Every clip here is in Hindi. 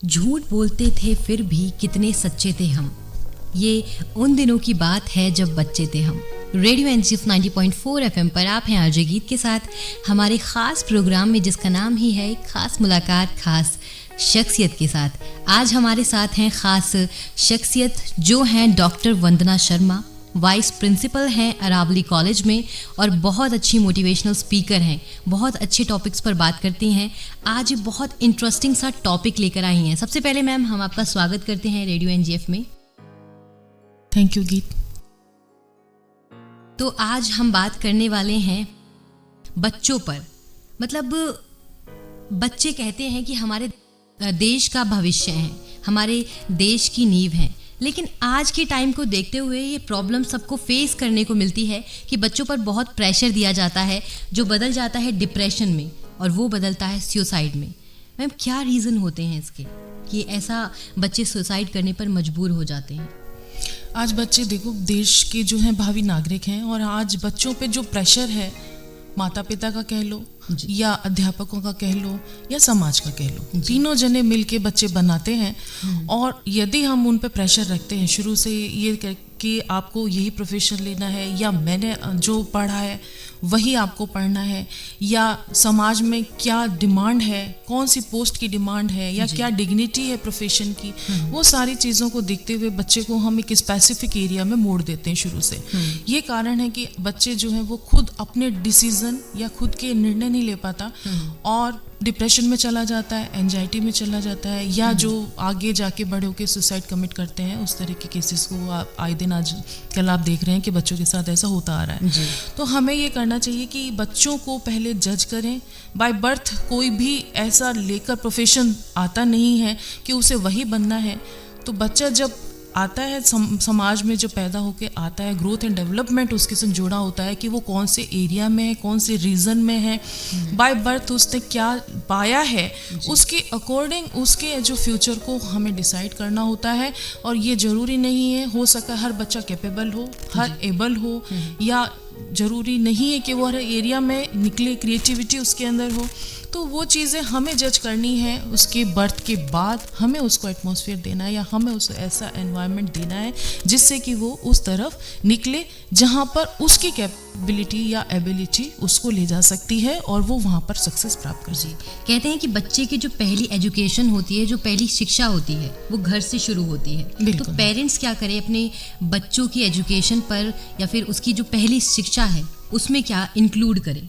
झूठ बोलते थे फिर भी कितने सच्चे थे हम। ये उन दिनों की बात है जब बच्चे थे हम। रेडियो एनसीएफ 90.4 एफएम पर आप हैं आरजे गीत के साथ हमारे खास प्रोग्राम में, जिसका नाम ही है खास मुलाकात खास शख्सियत के साथ। आज हमारे साथ हैं खास शख्सियत जो हैं डॉक्टर वंदना शर्मा, वाइस प्रिंसिपल हैं अरावली कॉलेज में और बहुत अच्छी मोटिवेशनल स्पीकर हैं। बहुत अच्छे टॉपिक्स पर बात करती हैं। आज बहुत इंटरेस्टिंग सा टॉपिक लेकर आई हैं। सबसे पहले मैम हम आपका स्वागत करते हैं रेडियो एनजीएफ में। थैंक यू गीत। तो आज हम बात करने वाले हैं बच्चों पर। मतलब बच्चे कहते हैं कि हमारे देश का भविष्य हैं, हमारे देश की नींव हैं। लेकिन आज के टाइम को देखते हुए ये प्रॉब्लम सबको फेस करने को मिलती है कि बच्चों पर बहुत प्रेशर दिया जाता है, जो बदल जाता है डिप्रेशन में और वो बदलता है सुसाइड में। मैम क्या रीज़न होते हैं इसके कि ऐसा बच्चे सुसाइड करने पर मजबूर हो जाते हैं? आज बच्चे देखो देश के जो हैं भावी नागरिक हैं, और आज बच्चों पे जो प्रेशर है माता पिता का कह लो या अध्यापकों का कह लो या समाज का कह लो, तीनों जने मिलके बच्चे बनाते हैं। और यदि हम उन पे प्रेशर रखते हैं शुरू से ये कि आपको यही प्रोफेशन लेना है, या मैंने जो पढ़ा है वही आपको पढ़ना है, या समाज में क्या डिमांड है, कौन सी पोस्ट की डिमांड है, या क्या डिग्निटी है प्रोफेशन की, वो सारी चीज़ों को देखते हुए बच्चे को हम एक स्पेसिफिक एरिया में मोड़ देते हैं शुरू से। ये कारण है कि बच्चे जो हैं वो खुद अपने डिसीजन या खुद के निर्णय नहीं ले पाता और डिप्रेशन में चला जाता है, एंजाइटी में चला जाता है, या जो आगे जाके बड़े होकर सुसाइड कमिट करते हैं, उस तरह के केसेस को आप आए दिन आज कल आप देख रहे हैं कि बच्चों के साथ ऐसा होता आ रहा है। तो हमें ये करना चाहिए कि बच्चों को पहले जज करें। बाय बर्थ कोई भी ऐसा लेकर प्रोफेशन आता नहीं है कि उसे वही बनना है। तो बच्चा जब आता है समाज में, जो पैदा होके आता है, ग्रोथ एंड डेवलपमेंट उसके संग जुड़ा होता है कि वो कौन से एरिया में है, कौन से रीजन में है, बाय बर्थ उसने क्या पाया है, उसके अकॉर्डिंग उसके जो फ्यूचर को हमें डिसाइड करना होता है। और ये ज़रूरी नहीं है, हो सका हर बच्चा कैपेबल हो, हर एबल हो, या ज़रूरी नहीं है कि वो हर एरिया में निकले, क्रिएटिविटी उसके अंदर हो। तो वो चीज़ें हमें जज करनी है। उसके बर्थ के बाद हमें उसको एटमॉस्फेयर देना है, या हमें उसे ऐसा एनवायरनमेंट देना है जिससे कि वो उस तरफ निकले जहाँ पर उसकी कैपेबिलिटी या एबिलिटी उसको ले जा सकती है और वो वहाँ पर सक्सेस प्राप्त कर जाए। कहते हैं कि बच्चे की जो पहली एजुकेशन होती है, जो पहली शिक्षा होती है, वो घर से शुरू होती है। तो पेरेंट्स क्या करें अपने बच्चों की एजुकेशन पर, या फिर उसकी जो पहली शिक्षा है उसमें क्या इंक्लूड करें?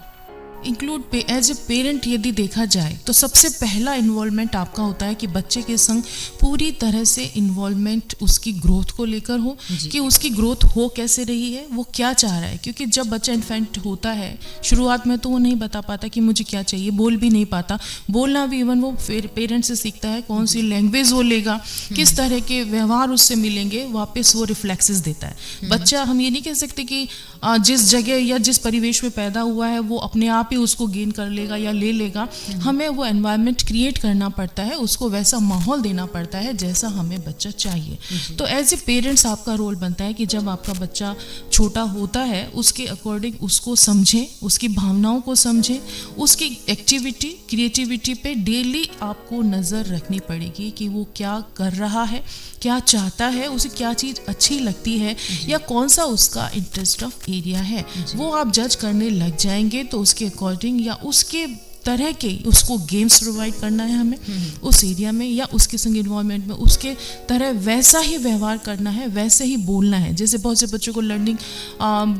एज ए पेरेंट यदि देखा जाए तो सबसे पहला इन्वॉल्वमेंट आपका होता है कि बच्चे के संग पूरी तरह से इन्वॉल्वमेंट उसकी ग्रोथ को लेकर हो, कि उसकी ग्रोथ हो कैसे रही है, वो क्या चाह रहा है। क्योंकि जब बच्चा इन्फेंट होता है शुरुआत में तो वो नहीं बता पाता कि मुझे क्या चाहिए, बोल भी नहीं पाता। बोलना भी इवन वो पेरेंट्स से सीखता है, कौन सी लैंग्वेज वो लेगा, किस तरह के व्यवहार उससे मिलेंगे, वापस वो रिफ्लेक्सेस देता है। बच्चा, हम ये नहीं कह सकते कि जिस जगह या जिस परिवेश में पैदा हुआ है वो अपने आप ही उसको गेन कर लेगा या ले लेगा। हमें वो एनवायरनमेंट क्रिएट करना पड़ता है, उसको वैसा माहौल देना पड़ता है जैसा हमें बच्चा चाहिए। तो एज ए पेरेंट्स आपका रोल बनता है कि जब आपका बच्चा छोटा होता है उसके अकॉर्डिंग उसको समझें, उसकी भावनाओं को समझें, उसकी एक्टिविटी क्रिएटिविटी पे डेली आपको नज़र रखनी पड़ेगी कि वो क्या कर रहा है, क्या चाहता है, उसे क्या चीज़ अच्छी लगती है, या कौन सा उसका इंटरेस्ट ऑफ एरिया है। वो आप जज करने लग जाएंगे तो उसके अकॉर्डिंग या उसके तरह के उसको गेम्स प्रोवाइड करना है हमें उस एरिया में, या उसके संग इन्वॉल्वमेंट में उसके तरह वैसा ही व्यवहार करना है, वैसे ही बोलना है। जैसे बहुत से बच्चों को लर्निंग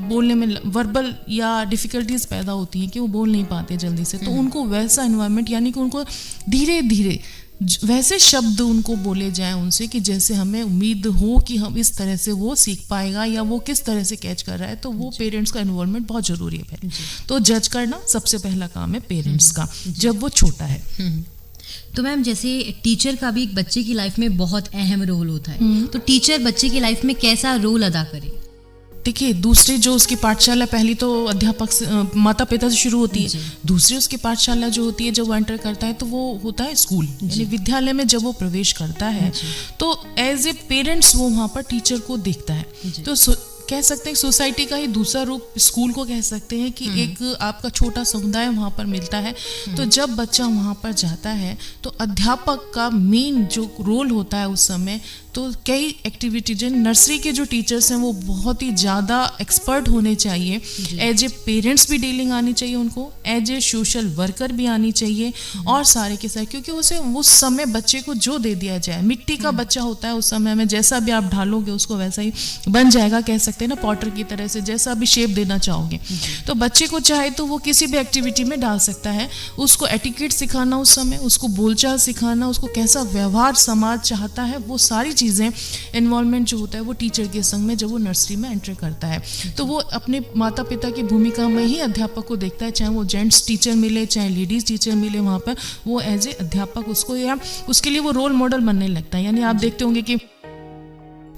बोलने में वर्बल या डिफ़िकल्टीज पैदा होती हैं कि वो बोल नहीं पाते जल्दी से, तो उनको वैसा इन्वायरमेंट, यानी कि उनको धीरे धीरे वैसे शब्द उनको बोले जाएं उनसे कि जैसे हमें उम्मीद हो कि हम इस तरह से वो सीख पाएगा या वो किस तरह से कैच कर रहा है। तो वो पेरेंट्स का इन्वॉल्वमेंट बहुत ज़रूरी है। तो जज करना सबसे पहला काम है पेरेंट्स का जब वो छोटा है। तो मैम जैसे टीचर का भी एक बच्चे की लाइफ में बहुत अहम रोल होता है, तो टीचर बच्चे की लाइफ में कैसा रोल अदा करे? देखिए, दूसरी जो उसकी पाठशाला, पहली तो अध्यापक से, माता पिता से शुरू होती है। दूसरी उसकी पाठशाला जो होती है, जब वो एंटर करता है तो वो होता है स्कूल, यानी विद्यालय में जब वो प्रवेश करता है तो एज ए पेरेंट्स वो वहाँ पर टीचर को देखता है। तो कह सकते हैं सोसाइटी का ही दूसरा रूप स्कूल को कह सकते हैं कि एक आपका छोटा समुदाय वहाँ पर मिलता है। तो जब बच्चा वहाँ पर जाता है तो अध्यापक का मेन जो रोल होता है उस समय, तो कई एक्टिविटी जिन नर्सरी के जो टीचर्स हैं वो बहुत ही ज़्यादा एक्सपर्ट होने चाहिए। एज ए पेरेंट्स भी डीलिंग आनी चाहिए उनको, एज ए सोशल वर्कर भी आनी चाहिए, और सारे के सारे, क्योंकि उसे उस समय बच्चे को जो दे दिया जाए, मिट्टी का बच्चा होता है उस समय में, जैसा भी आप ढालोगे उसको वैसा ही बन जाएगा, कह सकते हैं ना, पॉटर की तरह से, जैसा भी शेप देना चाहोगे। तो बच्चे को चाहे तो वो किसी भी एक्टिविटी में डाल सकता है। उसको एटिकेट सिखाना उस समय, उसको बोलचाल सिखाना, उसको कैसा व्यवहार समाज चाहता है, वो सारी चीज़ें इन्वॉल्वमेंट जो होता है वो टीचर के संग में जब वो नर्सरी में एंटर करता है, तो वो अपने माता पिता की भूमिका में ही अध्यापक को देखता है, चाहे वो जेंट्स टीचर मिले चाहे लेडीज टीचर मिले, वहाँ पर वो एज ए अध्यापक उसको, या उसके लिए वो रोल मॉडल बनने लगता है। यानी आप देखते होंगे कि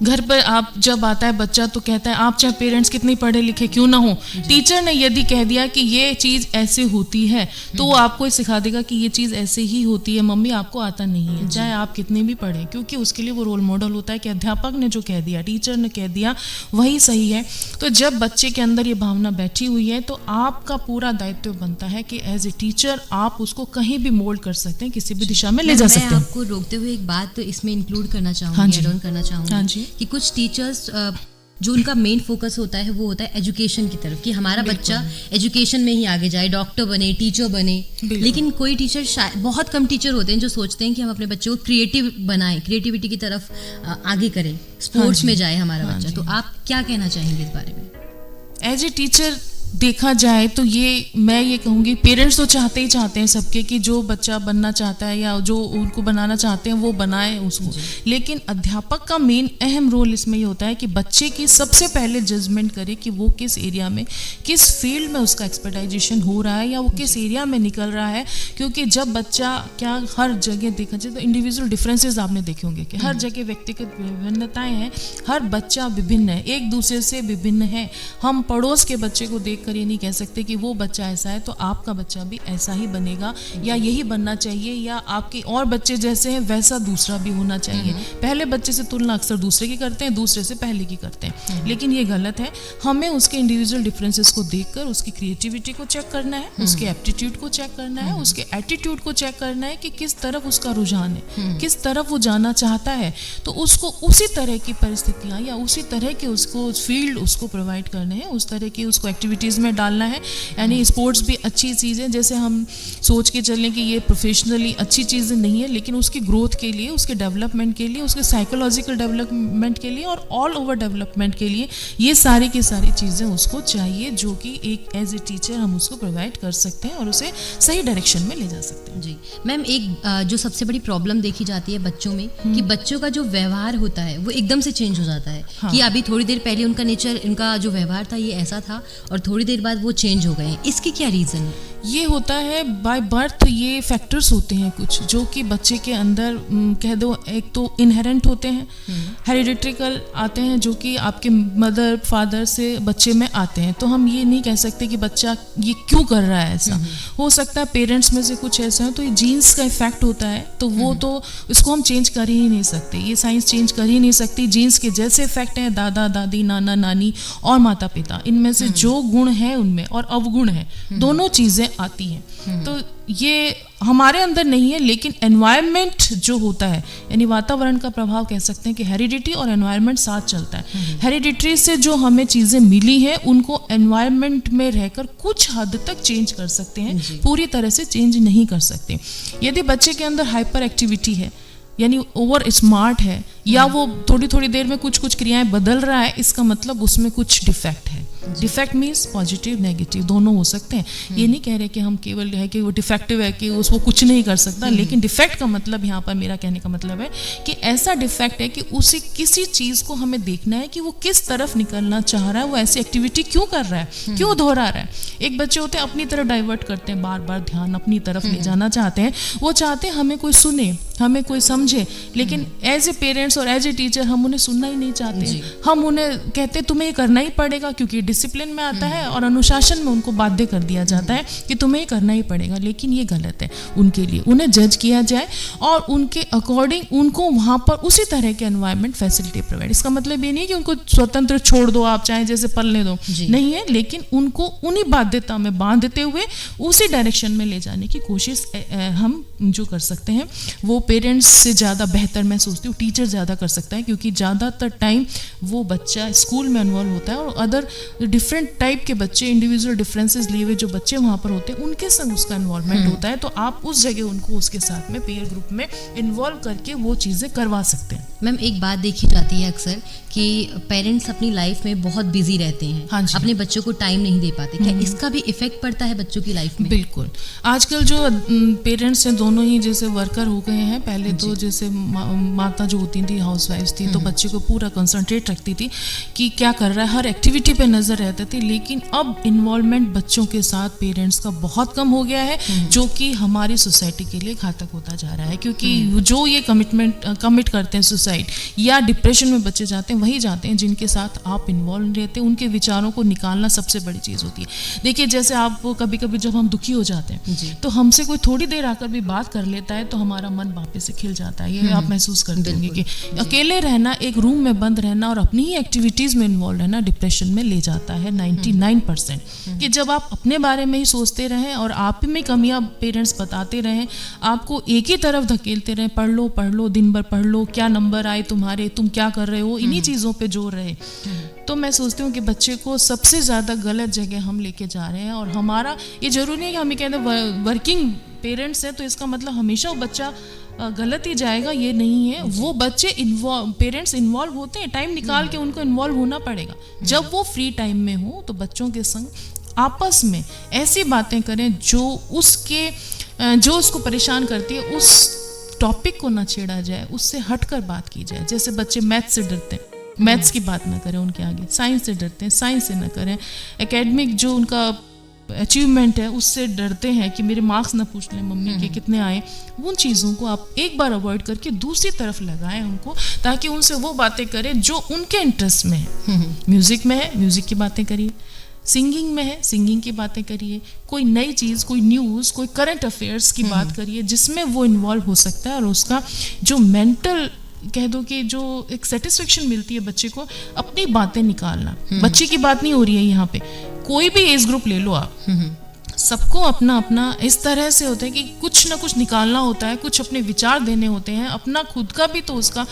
घर पर आप जब आता है बच्चा तो कहता है, आप चाहे पेरेंट्स कितने पढ़े लिखे क्यों ना हो, टीचर ने यदि कह दिया कि ये चीज़ ऐसे होती है तो वो आपको ही सिखा देगा कि ये चीज़ ऐसे ही होती है, मम्मी आपको आता नहीं है, चाहे आप कितने भी पढ़े, क्योंकि उसके लिए वो रोल मॉडल होता है कि अध्यापक ने जो कह दिया, टीचर ने कह दिया वही सही है। तो जब बच्चे के अंदर ये भावना बैठी हुई है तो आपका पूरा दायित्व बनता है कि एज ए टीचर आप उसको कहीं भी मोल्ड कर सकते हैं, किसी भी दिशा में ले जा सकते हैं। मैं आपको रोकते हुए एक बात तो इसमें इंक्लूड करना चाहूँगी, ऐड ऑन करना चाहूँगी कि कुछ टीचर्स जो उनका मेन फोकस होता है वो होता है एजुकेशन की तरफ, कि हमारा बच्चा एजुकेशन में ही आगे जाए, डॉक्टर बने, टीचर बने। लेकिन कोई टीचर, बहुत कम टीचर होते हैं जो सोचते हैं कि हम अपने बच्चे को क्रिएटिव बनाएं, क्रिएटिविटी की तरफ आगे करें, स्पोर्ट्स में जाए हमारा बच्चा। तो आप क्या कहना चाहेंगे इस बारे में? एज ए टीचर देखा जाए तो मैं ये कहूँगी, पेरेंट्स तो चाहते ही चाहते हैं सबके कि जो बच्चा बनना चाहता है या जो उनको बनाना चाहते हैं वो बनाए उसको, लेकिन अध्यापक का मेन अहम रोल इसमें ये होता है कि बच्चे की सबसे पहले जजमेंट करे कि वो किस एरिया में, किस फील्ड में उसका एक्सपर्टाइजेशन हो रहा है या वो किस एरिया में निकल रहा है। क्योंकि जब बच्चा, क्या हर जगह देखा जाए तो इंडिविजुअल डिफरेंसेस आपने देखे होंगे कि हर जगह व्यक्तिगत विभिन्नताएं हैं, हर बच्चा विभिन्न है, एक दूसरे से विभिन्न है। हम पड़ोस के बच्चे को कर ये नहीं कह सकते कि वो बच्चा ऐसा है तो आपका बच्चा भी ऐसा ही बनेगा या यही बनना चाहिए, या आपके और बच्चे जैसे हैं वैसा दूसरा भी होना चाहिए। पहले बच्चे से तुलना अक्सर दूसरे की करते हैं, दूसरे से पहले की करते हैं, लेकिन ये गलत है। हमें उसके इंडिविजुअल डिफरेंसेस को देखकर उसकी क्रिएटिविटी को चेक करना है, उसके एप्टीट्यूड को चेक करना है, उसके एटीट्यूड को चेक करना है कि किस तरफ उसका रुझान है, किस तरफ वो जाना चाहता है, तो उसको उसी तरह की परिस्थितियाँ या उसी तरह के उसको फील्ड उसको प्रोवाइड करने हैं, उस तरह की उसको एक्टिविटीज में डालना है। यानी स्पोर्ट्स भी अच्छी चीज़ है, जैसे हम सोच के चलें कि ये प्रोफेशनली अच्छी चीज़ नहीं है, लेकिन उसकी ग्रोथ के लिए, उसके डेवलपमेंट के लिए, उसके साइकोलॉजिकल डेवलपमेंट के लिए और ऑल ओवर डेवलपमेंट के लिए ये सारी की सारी चीज़ें उसको चाहिए, जो कि एक एज ए टीचर हम उसको प्रोवाइड कर सकते हैं और उसे सही डायरेक्शन में ले जा सकते हैं। जी मैम, एक जो सबसे बड़ी प्रॉब्लम देखी जाती है बच्चों में कि बच्चों का जो व्यवहार होता है वो एकदम से चेंज हो जाता है। कि अभी थोड़ी देर पहले उनका नेचर, उनका जो व्यवहार था ये ऐसा था और थोड़ी देर बाद वो चेंज हो गए। इसकी क्या रीज़न है? ये होता है बाय बर्थ, ये फैक्टर्स होते हैं कुछ जो कि बच्चे के अंदर कह दो, एक तो इनहेरेंट होते हैं, हेरिडिट्रिकल आते हैं जो कि आपके मदर फादर से बच्चे में आते हैं। तो हम ये नहीं कह सकते कि बच्चा ये क्यों कर रहा है ऐसा। हो सकता है पेरेंट्स में से कुछ ऐसा है, तो ये जीन्स का इफेक्ट होता है, तो वो तो इसको हम चेंज कर ही नहीं सकते, ये साइंस चेंज कर ही नहीं सकती। जीन्स के जैसे इफेक्ट हैं दादा दादी, नाना नानी और माता पिता, इनमें से जो गुण है उनमें और अवगुण है, दोनों चीज़ें आती हैं। तो ये हमारे अंदर नहीं है, लेकिन एनवायरनमेंट जो होता है, यानी वातावरण का प्रभाव कह सकते हैं कि हेरिडिटी और एनवायरनमेंट साथ चलता है। हेरिडिटी से जो हमें चीज़ें मिली हैं उनको एनवायरनमेंट में रहकर कुछ हद तक चेंज कर सकते हैं, पूरी तरह से चेंज नहीं कर सकते। यदि बच्चे के अंदर हाइपर एक्टिविटी है, यानी ओवर स्मार्ट है, या वो थोड़ी थोड़ी देर में कुछ कुछ क्रियाएं बदल रहा है, इसका मतलब उसमें कुछ डिफेक्ट है। डिफेक्ट मीन्स पॉजिटिव नेगेटिव दोनों हो सकते हैं। ये नहीं कह रहे कि हम केवल है कि वो डिफेक्टिव है कि उसको कुछ नहीं कर सकता, लेकिन डिफेक्ट का मतलब यहाँ पर मेरा कहने का मतलब है कि ऐसा डिफेक्ट है कि उसे किसी चीज़ को हमें देखना है कि वो किस तरफ निकलना चाह रहा है, वो ऐसी एक्टिविटी क्यों कर रहा है, क्यों दोहरा रहा है। एक बच्चे होते हैं अपनी तरफ डाइवर्ट करते हैं, बार बार ध्यान अपनी तरफ ले जाना चाहते हैं, वो चाहते हैं हमें कोई सुने, हमें कोई समझे, लेकिन एज ए पेरेंट्स पेरेंट्स और एज ए टीचर हम उन्हें सुनना ही नहीं चाहते। हम उन्हें कहते तुम्हें ये करना ही पड़ेगा क्योंकि डिसिप्लिन में आता है और अनुशासन में उनको बाध्य कर दिया जाता है कि तुम्हें ये करना ही पड़ेगा। लेकिन ये गलत है उनके लिए। उन्हें जज किया जाए और उनके अकॉर्डिंग उनको वहाँ पर उसी तरह के एनवायरनमेंट फैसिलिटी प्रोवाइड। इसका मतलब ये नहीं है कि उनको स्वतंत्र छोड़ दो, आप चाहे जैसे पलने दो, नहीं है, लेकिन उनको उन्हीं बाध्यता में बांधते हुए उसी डायरेक्शन में ले जाने की कोशिश हम जो कर सकते हैं वो पेरेंट्स से ज़्यादा बेहतर मैं सोचती हूँ टीचर ज़्यादा कर सकता है, क्योंकि ज़्यादातर टाइम वो बच्चा स्कूल में इन्वॉल्व होता है और अदर डिफरेंट टाइप के बच्चे, इंडिविजुअल डिफरेंसेस लिए हुए जो बच्चे वहाँ पर होते हैं उनके संग उसका इन्वॉल्वमेंट होता है। तो आप उस जगह उनको उसके साथ में पीयर ग्रुप में इन्वॉल्व करके वो चीज़ें करवा सकते हैं। मैम एक बात देखी जाती है अक्सर कि पेरेंट्स अपनी लाइफ में बहुत बिजी रहते हैं, अपने बच्चों को टाइम नहीं दे पाते। क्या इसका भी इफेक्ट पड़ता है बच्चों की लाइफ में? बिल्कुल। आजकल जो पेरेंट्स हैं दोनों ही जैसे वर्कर हो गए हैं। पहले तो जैसे माता जो होती थी हाउसवाइफ्स थी तो बच्चे को पूरा कंसंट्रेट रखती थी कि क्या कर रहा है, हर एक्टिविटी पे नजर रहते थे। लेकिन अब इन्वॉल्वमेंट बच्चों के साथ पेरेंट्स का बहुत कम हो गया है, जो कि हमारी सोसाइटी के लिए घातक होता जा रहा है। क्योंकि जो ये कमिट करते हैं सुसाइड या डिप्रेशन में बच्चे जाते हैं, वही जाते हैं जिनके साथ आप इन्वॉल्व रहते हैं। उनके विचारों को निकालना सबसे बड़ी चीज़ होती है। देखिए जैसे आप कभी कभी जब हम दुखी हो जाते हैं तो हमसे कोई थोड़ी देर आकर भी बात कर लेता है तो हमारा मन वापस से खिल जाता है। ये आप महसूस करते होंगे कि अकेले रहना, एक रूम में बंद रहना और अपनी ही एक्टिविटीज़ में इन्वॉल्व रहना डिप्रेशन में ले जाता है 99%। कि जब आप अपने बारे में ही सोचते रहें और आप में कमियां पेरेंट्स बताते रहें, आपको एक ही तरफ धकेलते रहें, पढ़ लो दिन भर पढ़ लो, क्या नंबर आए तुम्हारे, तुम क्या कर रहे हो, इन्हीं चीज़ों पे जोर रहे, तो मैं सोचती हूँ कि बच्चे को सबसे ज़्यादा गलत जगह हम लेके जा रहे हैं। और हमारा ये जरूरी नहीं कि हम ये कहते हैं वर्किंग पेरेंट्स हैं तो इसका मतलब हमेशा वो बच्चा गलत ही जाएगा, ये नहीं है। वो बच्चे पेरेंट्स इन्वॉल्व होते हैं, टाइम निकाल के उनको इन्वॉल्व होना पड़ेगा। जब वो फ्री टाइम में हो तो बच्चों के संग आपस में ऐसी बातें करें जो उसको परेशान करती है, उस टॉपिक को ना छेड़ा जाए, उससे हटकर बात की जाए। जैसे बच्चे मैथ्स से डरते हैं, मैथ्स की बात ना करें उनके आगे। साइंस से डरते हैं, साइंस से ना करें। एकेडमिक जो उनका अचीवमेंट है उससे डरते हैं कि मेरे मार्क्स ना पूछ लें मम्मी के कितने आए। उन चीज़ों को आप एक बार अवॉइड करके दूसरी तरफ लगाएं उनको, ताकि उनसे वो बातें करें जो उनके इंटरेस्ट में है। म्यूज़िक में है, म्यूज़िक की बातें करिए। सिंगिंग में है, सिंगिंग की बातें करिए। कोई नई चीज़, कोई न्यूज़, कोई करंट अफेयर्स की बात करिए जिसमें वो इन्वॉल्व हो सकता है। और उसका जो मेंटल कह दो कि जो एक सेटिस्फेक्शन मिलती है बच्चे को, अपनी बातें निकालना। बच्चे की बात नहीं हो रही है यहाँ पे, कोई भी एज ग्रुप ले लो आप, सबको अपना अपना इस तरह से होता है कि कुछ ना कुछ निकालना होता है, कुछ अपने विचार देने होते हैं, अपना खुद का भी तो उसका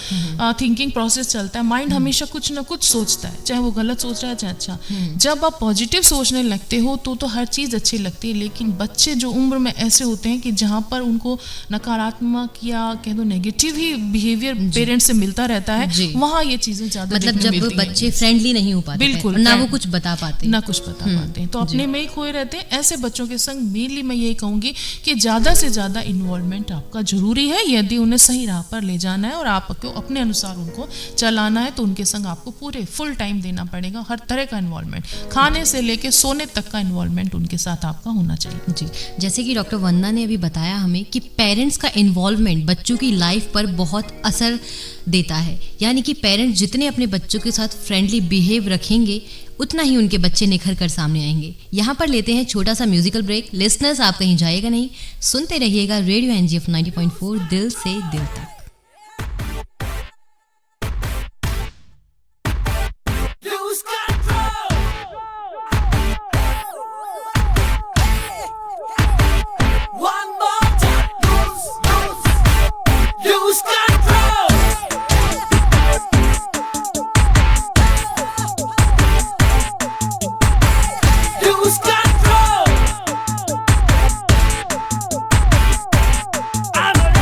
थिंकिंग प्रोसेस चलता है। माइंड हमेशा कुछ ना कुछ सोचता है, चाहे वो गलत सोच रहा है चाहे अच्छा। जब आप पॉजिटिव सोचने लगते हो तो हर चीज़ अच्छी लगती है। लेकिन बच्चे जो उम्र में ऐसे होते हैं कि जहाँ पर उनको नकारात्मक या कह दो नेगेटिव ही बिहेवियर पेरेंट्स से मिलता रहता है, वहाँ ये चीज़ें ज़्यादा मतलब जब बच्चे फ्रेंडली नहीं हो पाते, बिल्कुल ना वो कुछ बता पाते, ना कुछ बता पाते हैं, तो अपने में ही खोए रहते हैं। ऐसे बच्चों के संग मेनली मैं यही कहूंगी कि ज्यादा से ज्यादा इन्वॉल्वमेंट आपका जरूरी है यदि उन्हें सही राह पर ले जाना है और आपको अपने अनुसार उनको चलाना है। तो उनके संग आपको पूरे फुल टाइम देना पड़ेगा, हर तरह का इन्वॉल्वमेंट, खाने से लेके सोने तक का इन्वॉल्वमेंट उनके साथ आपका होना चाहिए। जी, जैसे कि डॉक्टर वंदना ने अभी बताया हमें कि पेरेंट्स का इन्वॉल्वमेंट बच्चों की लाइफ पर बहुत असर देता है, यानी कि पेरेंट्स जितने अपने बच्चों के साथ फ्रेंडली बिहेव रखेंगे उतना ही उनके बच्चे निखर कर सामने आएंगे। यहाँ पर लेते हैं छोटा सा म्यूजिकल ब्रेक। लिसनर्स आप कहीं जाएगा नहीं, सुनते रहिएगा रेडियो एनजीएफ 90.4 दिल से दिल तक। I'm a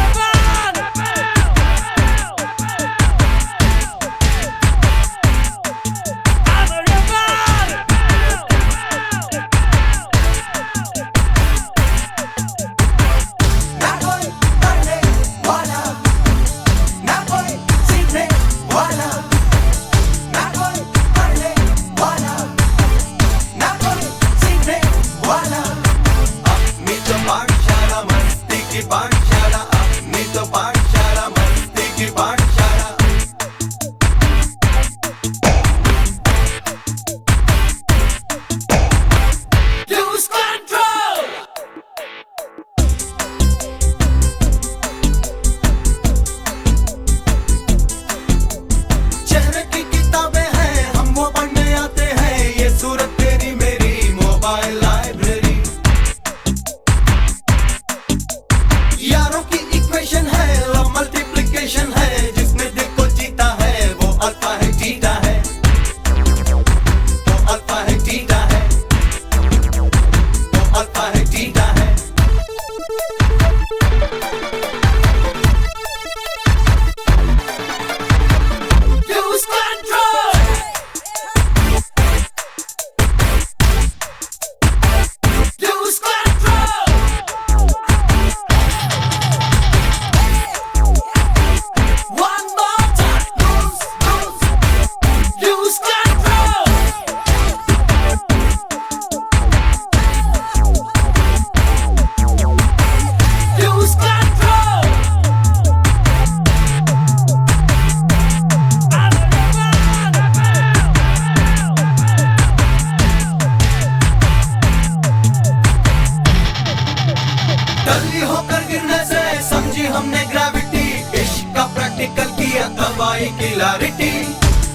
आई क्लैरिटी,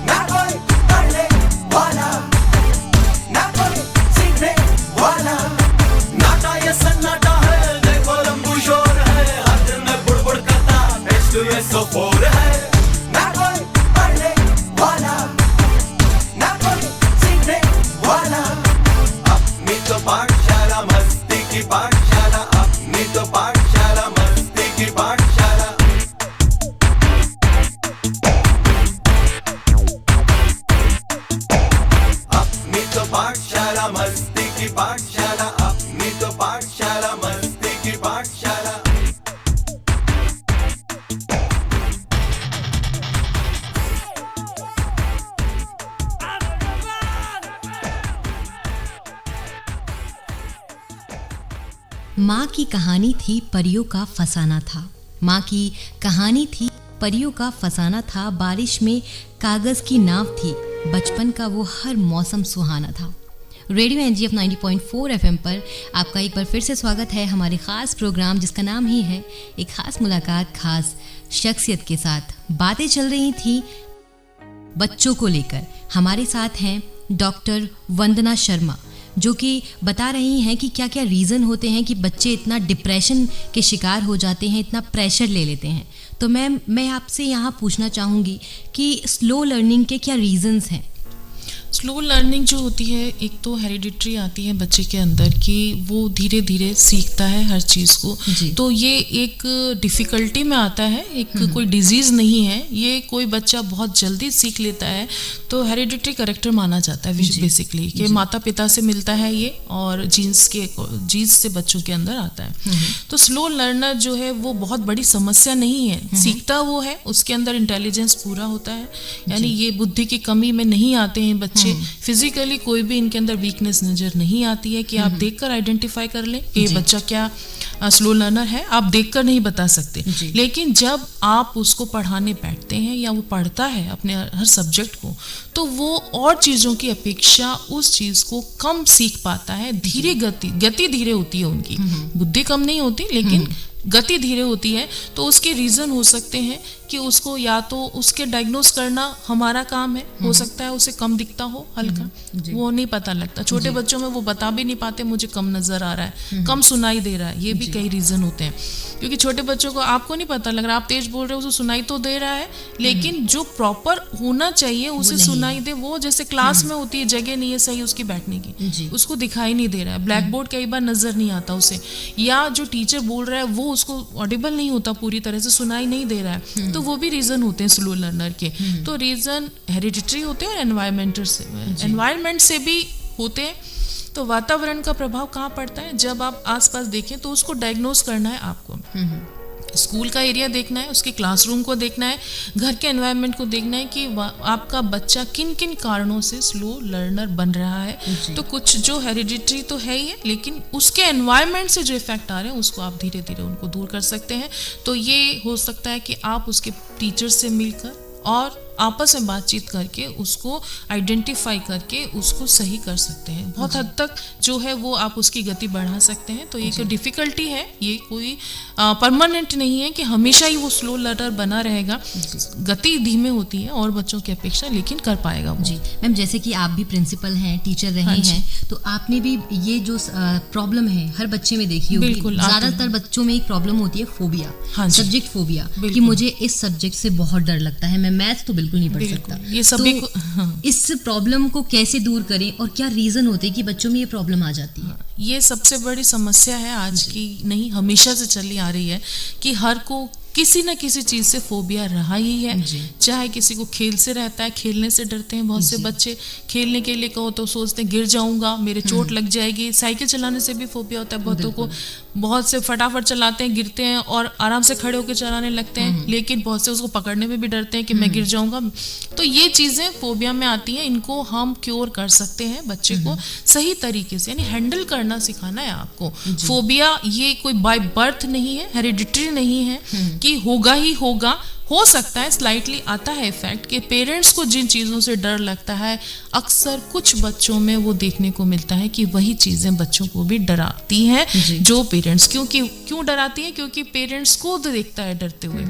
ना कोई पढ़ने वाला, ना कोई सीखने वाला, नाटा ये सन्नाटा है, देखो लंबू शोर है, हर दिन में बुड़बुड़ करता H2SO4 है, ना कोई पढ़ने वाला, ना कोई सीखने वाला, अपनी तो पाठशाला मस्ती की पाठशाला, अपनी तो पाठशाला मस्ती की पाठशाला, अपनी तो पाठशाला मस्ती की पाठशाला, अपनी तो पाठशाला मस्ती की पाठशाला। माँ की कहानी थी परियों का फसाना था, माँ की कहानी थी परियों का फसाना था, बारिश में कागज की नाव थी, बचपन का वो हर मौसम सुहाना था। रेडियो एनजीएफ 90.4 एफएम पर आपका एक बार फिर से स्वागत है हमारे ख़ास प्रोग्राम जिसका नाम ही है एक ख़ास मुलाकात ख़ास शख्सियत के साथ। बातें चल रही थी बच्चों को लेकर। हमारे साथ हैं डॉक्टर वंदना शर्मा जो कि बता रही हैं कि क्या क्या रीज़न होते हैं कि बच्चे इतना डिप्रेशन के शिकार हो जाते हैं, इतना प्रेशर ले लेते हैं। तो मैम, मैं आपसे यहाँ पूछना चाहूँगी कि स्लो लर्निंग के क्या रीज़न्स हैं? स्लो लर्निंग जो होती है, एक तो हेरिडिटरी आती है बच्चे के अंदर कि वो धीरे धीरे सीखता है हर चीज़ को, तो ये एक डिफ़िकल्टी में आता है, एक कोई डिजीज़ नहीं है, ये कोई बच्चा बहुत जल्दी सीख लेता है, तो हेरिडिटरी करेक्टर माना जाता है बेसिकली कि माता पिता से मिलता है ये और जीन्स से बच्चों के अंदर आता है। तो स्लो लर्नर जो है वो बहुत बड़ी समस्या नहीं है, सीखता वो है, उसके अंदर इंटेलिजेंस पूरा होता है, यानी ये बुद्धि की कमी में नहीं आते हैं बच्चे। फिजिकली कोई भी इनके अंदर वीकनेस नजर नहीं आती है कि आप देखकर आइडेंटिफाई कर लें कि ये बच्चा क्या स्लो लर्नर है, आप देखकर नहीं बता सकते। लेकिन जब आप उसको पढ़ाने बैठते हैं या वो पढ़ता है अपने हर सब्जेक्ट को, तो वो और चीज़ों की अपेक्षा उस चीज़ को कम सीख पाता है। धीरे गति धीरे होती है उनकी, बुद्धि कम नहीं होती लेकिन गति धीरे होती है। तो उसके रीज़न हो सकते हैं कि उसको या तो उसके डायग्नोस करना हमारा काम है, हो सकता है उसे कम दिखता हो हल्का, वो नहीं पता लगता। छोटे बच्चों में वो बता भी नहीं पाते मुझे कम नज़र आ रहा है, कम सुनाई दे रहा है, ये भी कई रीज़न होते हैं। क्योंकि छोटे बच्चों को आपको नहीं पता लग रहा, आप तेज बोल रहे हो, उसे सुनाई तो दे रहा है लेकिन जो प्रॉपर होना चाहिए उसे सुनाई दे, वो जैसे क्लास में होती है जगह नहीं है सही उसकी बैठने की, उसको दिखाई नहीं दे रहा है, ब्लैक बोर्ड कई बार नज़र नहीं आता उसे, या जो टीचर बोल रहा है वो उसको ऑडिबल नहीं होता, पूरी तरह से सुनाई नहीं दे रहा है, तो वो भी रीज़न होते हैं स्लो लर्नर के। तो रीज़न हेरिडिटरी होते हैं और एनवायरमेंट से भी होते हैं। तो वातावरण का प्रभाव कहाँ पड़ता है, जब आप आसपास देखें तो उसको डायग्नोस करना है आपको। स्कूल का एरिया देखना है, उसके क्लासरूम को देखना है, घर के एनवायरनमेंट को देखना है कि आपका बच्चा किन किन कारणों से स्लो लर्नर बन रहा है। तो कुछ जो हेरिडिटरी तो है ही है, लेकिन उसके एनवायरनमेंट से जो इफेक्ट आ रहे हैं उसको आप धीरे धीरे उनको दूर कर सकते हैं। तो ये हो सकता है कि आप उसके टीचर से मिलकर और आपस में बातचीत करके उसको आइडेंटिफाई करके उसको सही कर सकते हैं। बहुत हद तक जो है वो आप उसकी गति बढ़ा सकते हैं। तो ये जो डिफ़िकल्टी है ये कोई परमानेंट नहीं है कि हमेशा ही वो स्लो लर्नर बना रहेगा, गति धीमे होती है और बच्चों की अपेक्षा, लेकिन कर पाएगा वो। जी मैम, जैसे कि आप भी प्रिंसिपल हैं, टीचर रहे हैं, तो आपने भी ये जो प्रॉब्लम है हर बच्चे में देखी होगी। ज़्यादातर बच्चों में एक प्रॉब्लम होती है फोबिया, सब्जेक्ट फोबिया, कि मुझे इस सब्जेक्ट से बहुत डर लगता है, मैं मैथ तो बिल्कुल नहीं पढ़ सकता। ये सभी तो इस प्रॉब्लम को कैसे दूर करें और क्या रीजन होते हैं कि बच्चों में ये प्रॉब्लम आ जाती है? ये सबसे बड़ी समस्या है आज की, नहीं हमेशा से चली आ रही है कि हर को किसी न किसी चीज़ से फोबिया रहा ही है। चाहे किसी को खेल से रहता है, खेलने से डरते हैं बहुत से बच्चे, खेलने के लिए कहो तो सोचते हैं गिर जाऊंगा, मेरे चोट लग जाएगी। साइकिल चलाने से भी फोबिया होता है बहुतों को, बहुत से फटाफट चलाते हैं, गिरते हैं और आराम से खड़े होकर चलाने लगते हैं, लेकिन बहुत से उसको पकड़ने में भी डरते हैं कि मैं गिर जाऊंगा। तो ये चीज़ें फोबिया में आती हैं, इनको हम क्योर कर सकते हैं बच्चे को सही तरीके से, यानी हैंडल करना सिखाना है आपको। फोबिया ये कोई बाय बर्थ नहीं है, हेरिडिटरी नहीं है कि होगा ही होगा। हो सकता है स्लाइटली आता है इफेक्ट कि पेरेंट्स को जिन चीज़ों से डर लगता है, अक्सर कुछ बच्चों में वो देखने को मिलता है कि वही चीज़ें बच्चों को भी डराती हैं जो पेरेंट्स। क्यों डराती हैं? क्योंकि पेरेंट्स को देखता है डरते हुए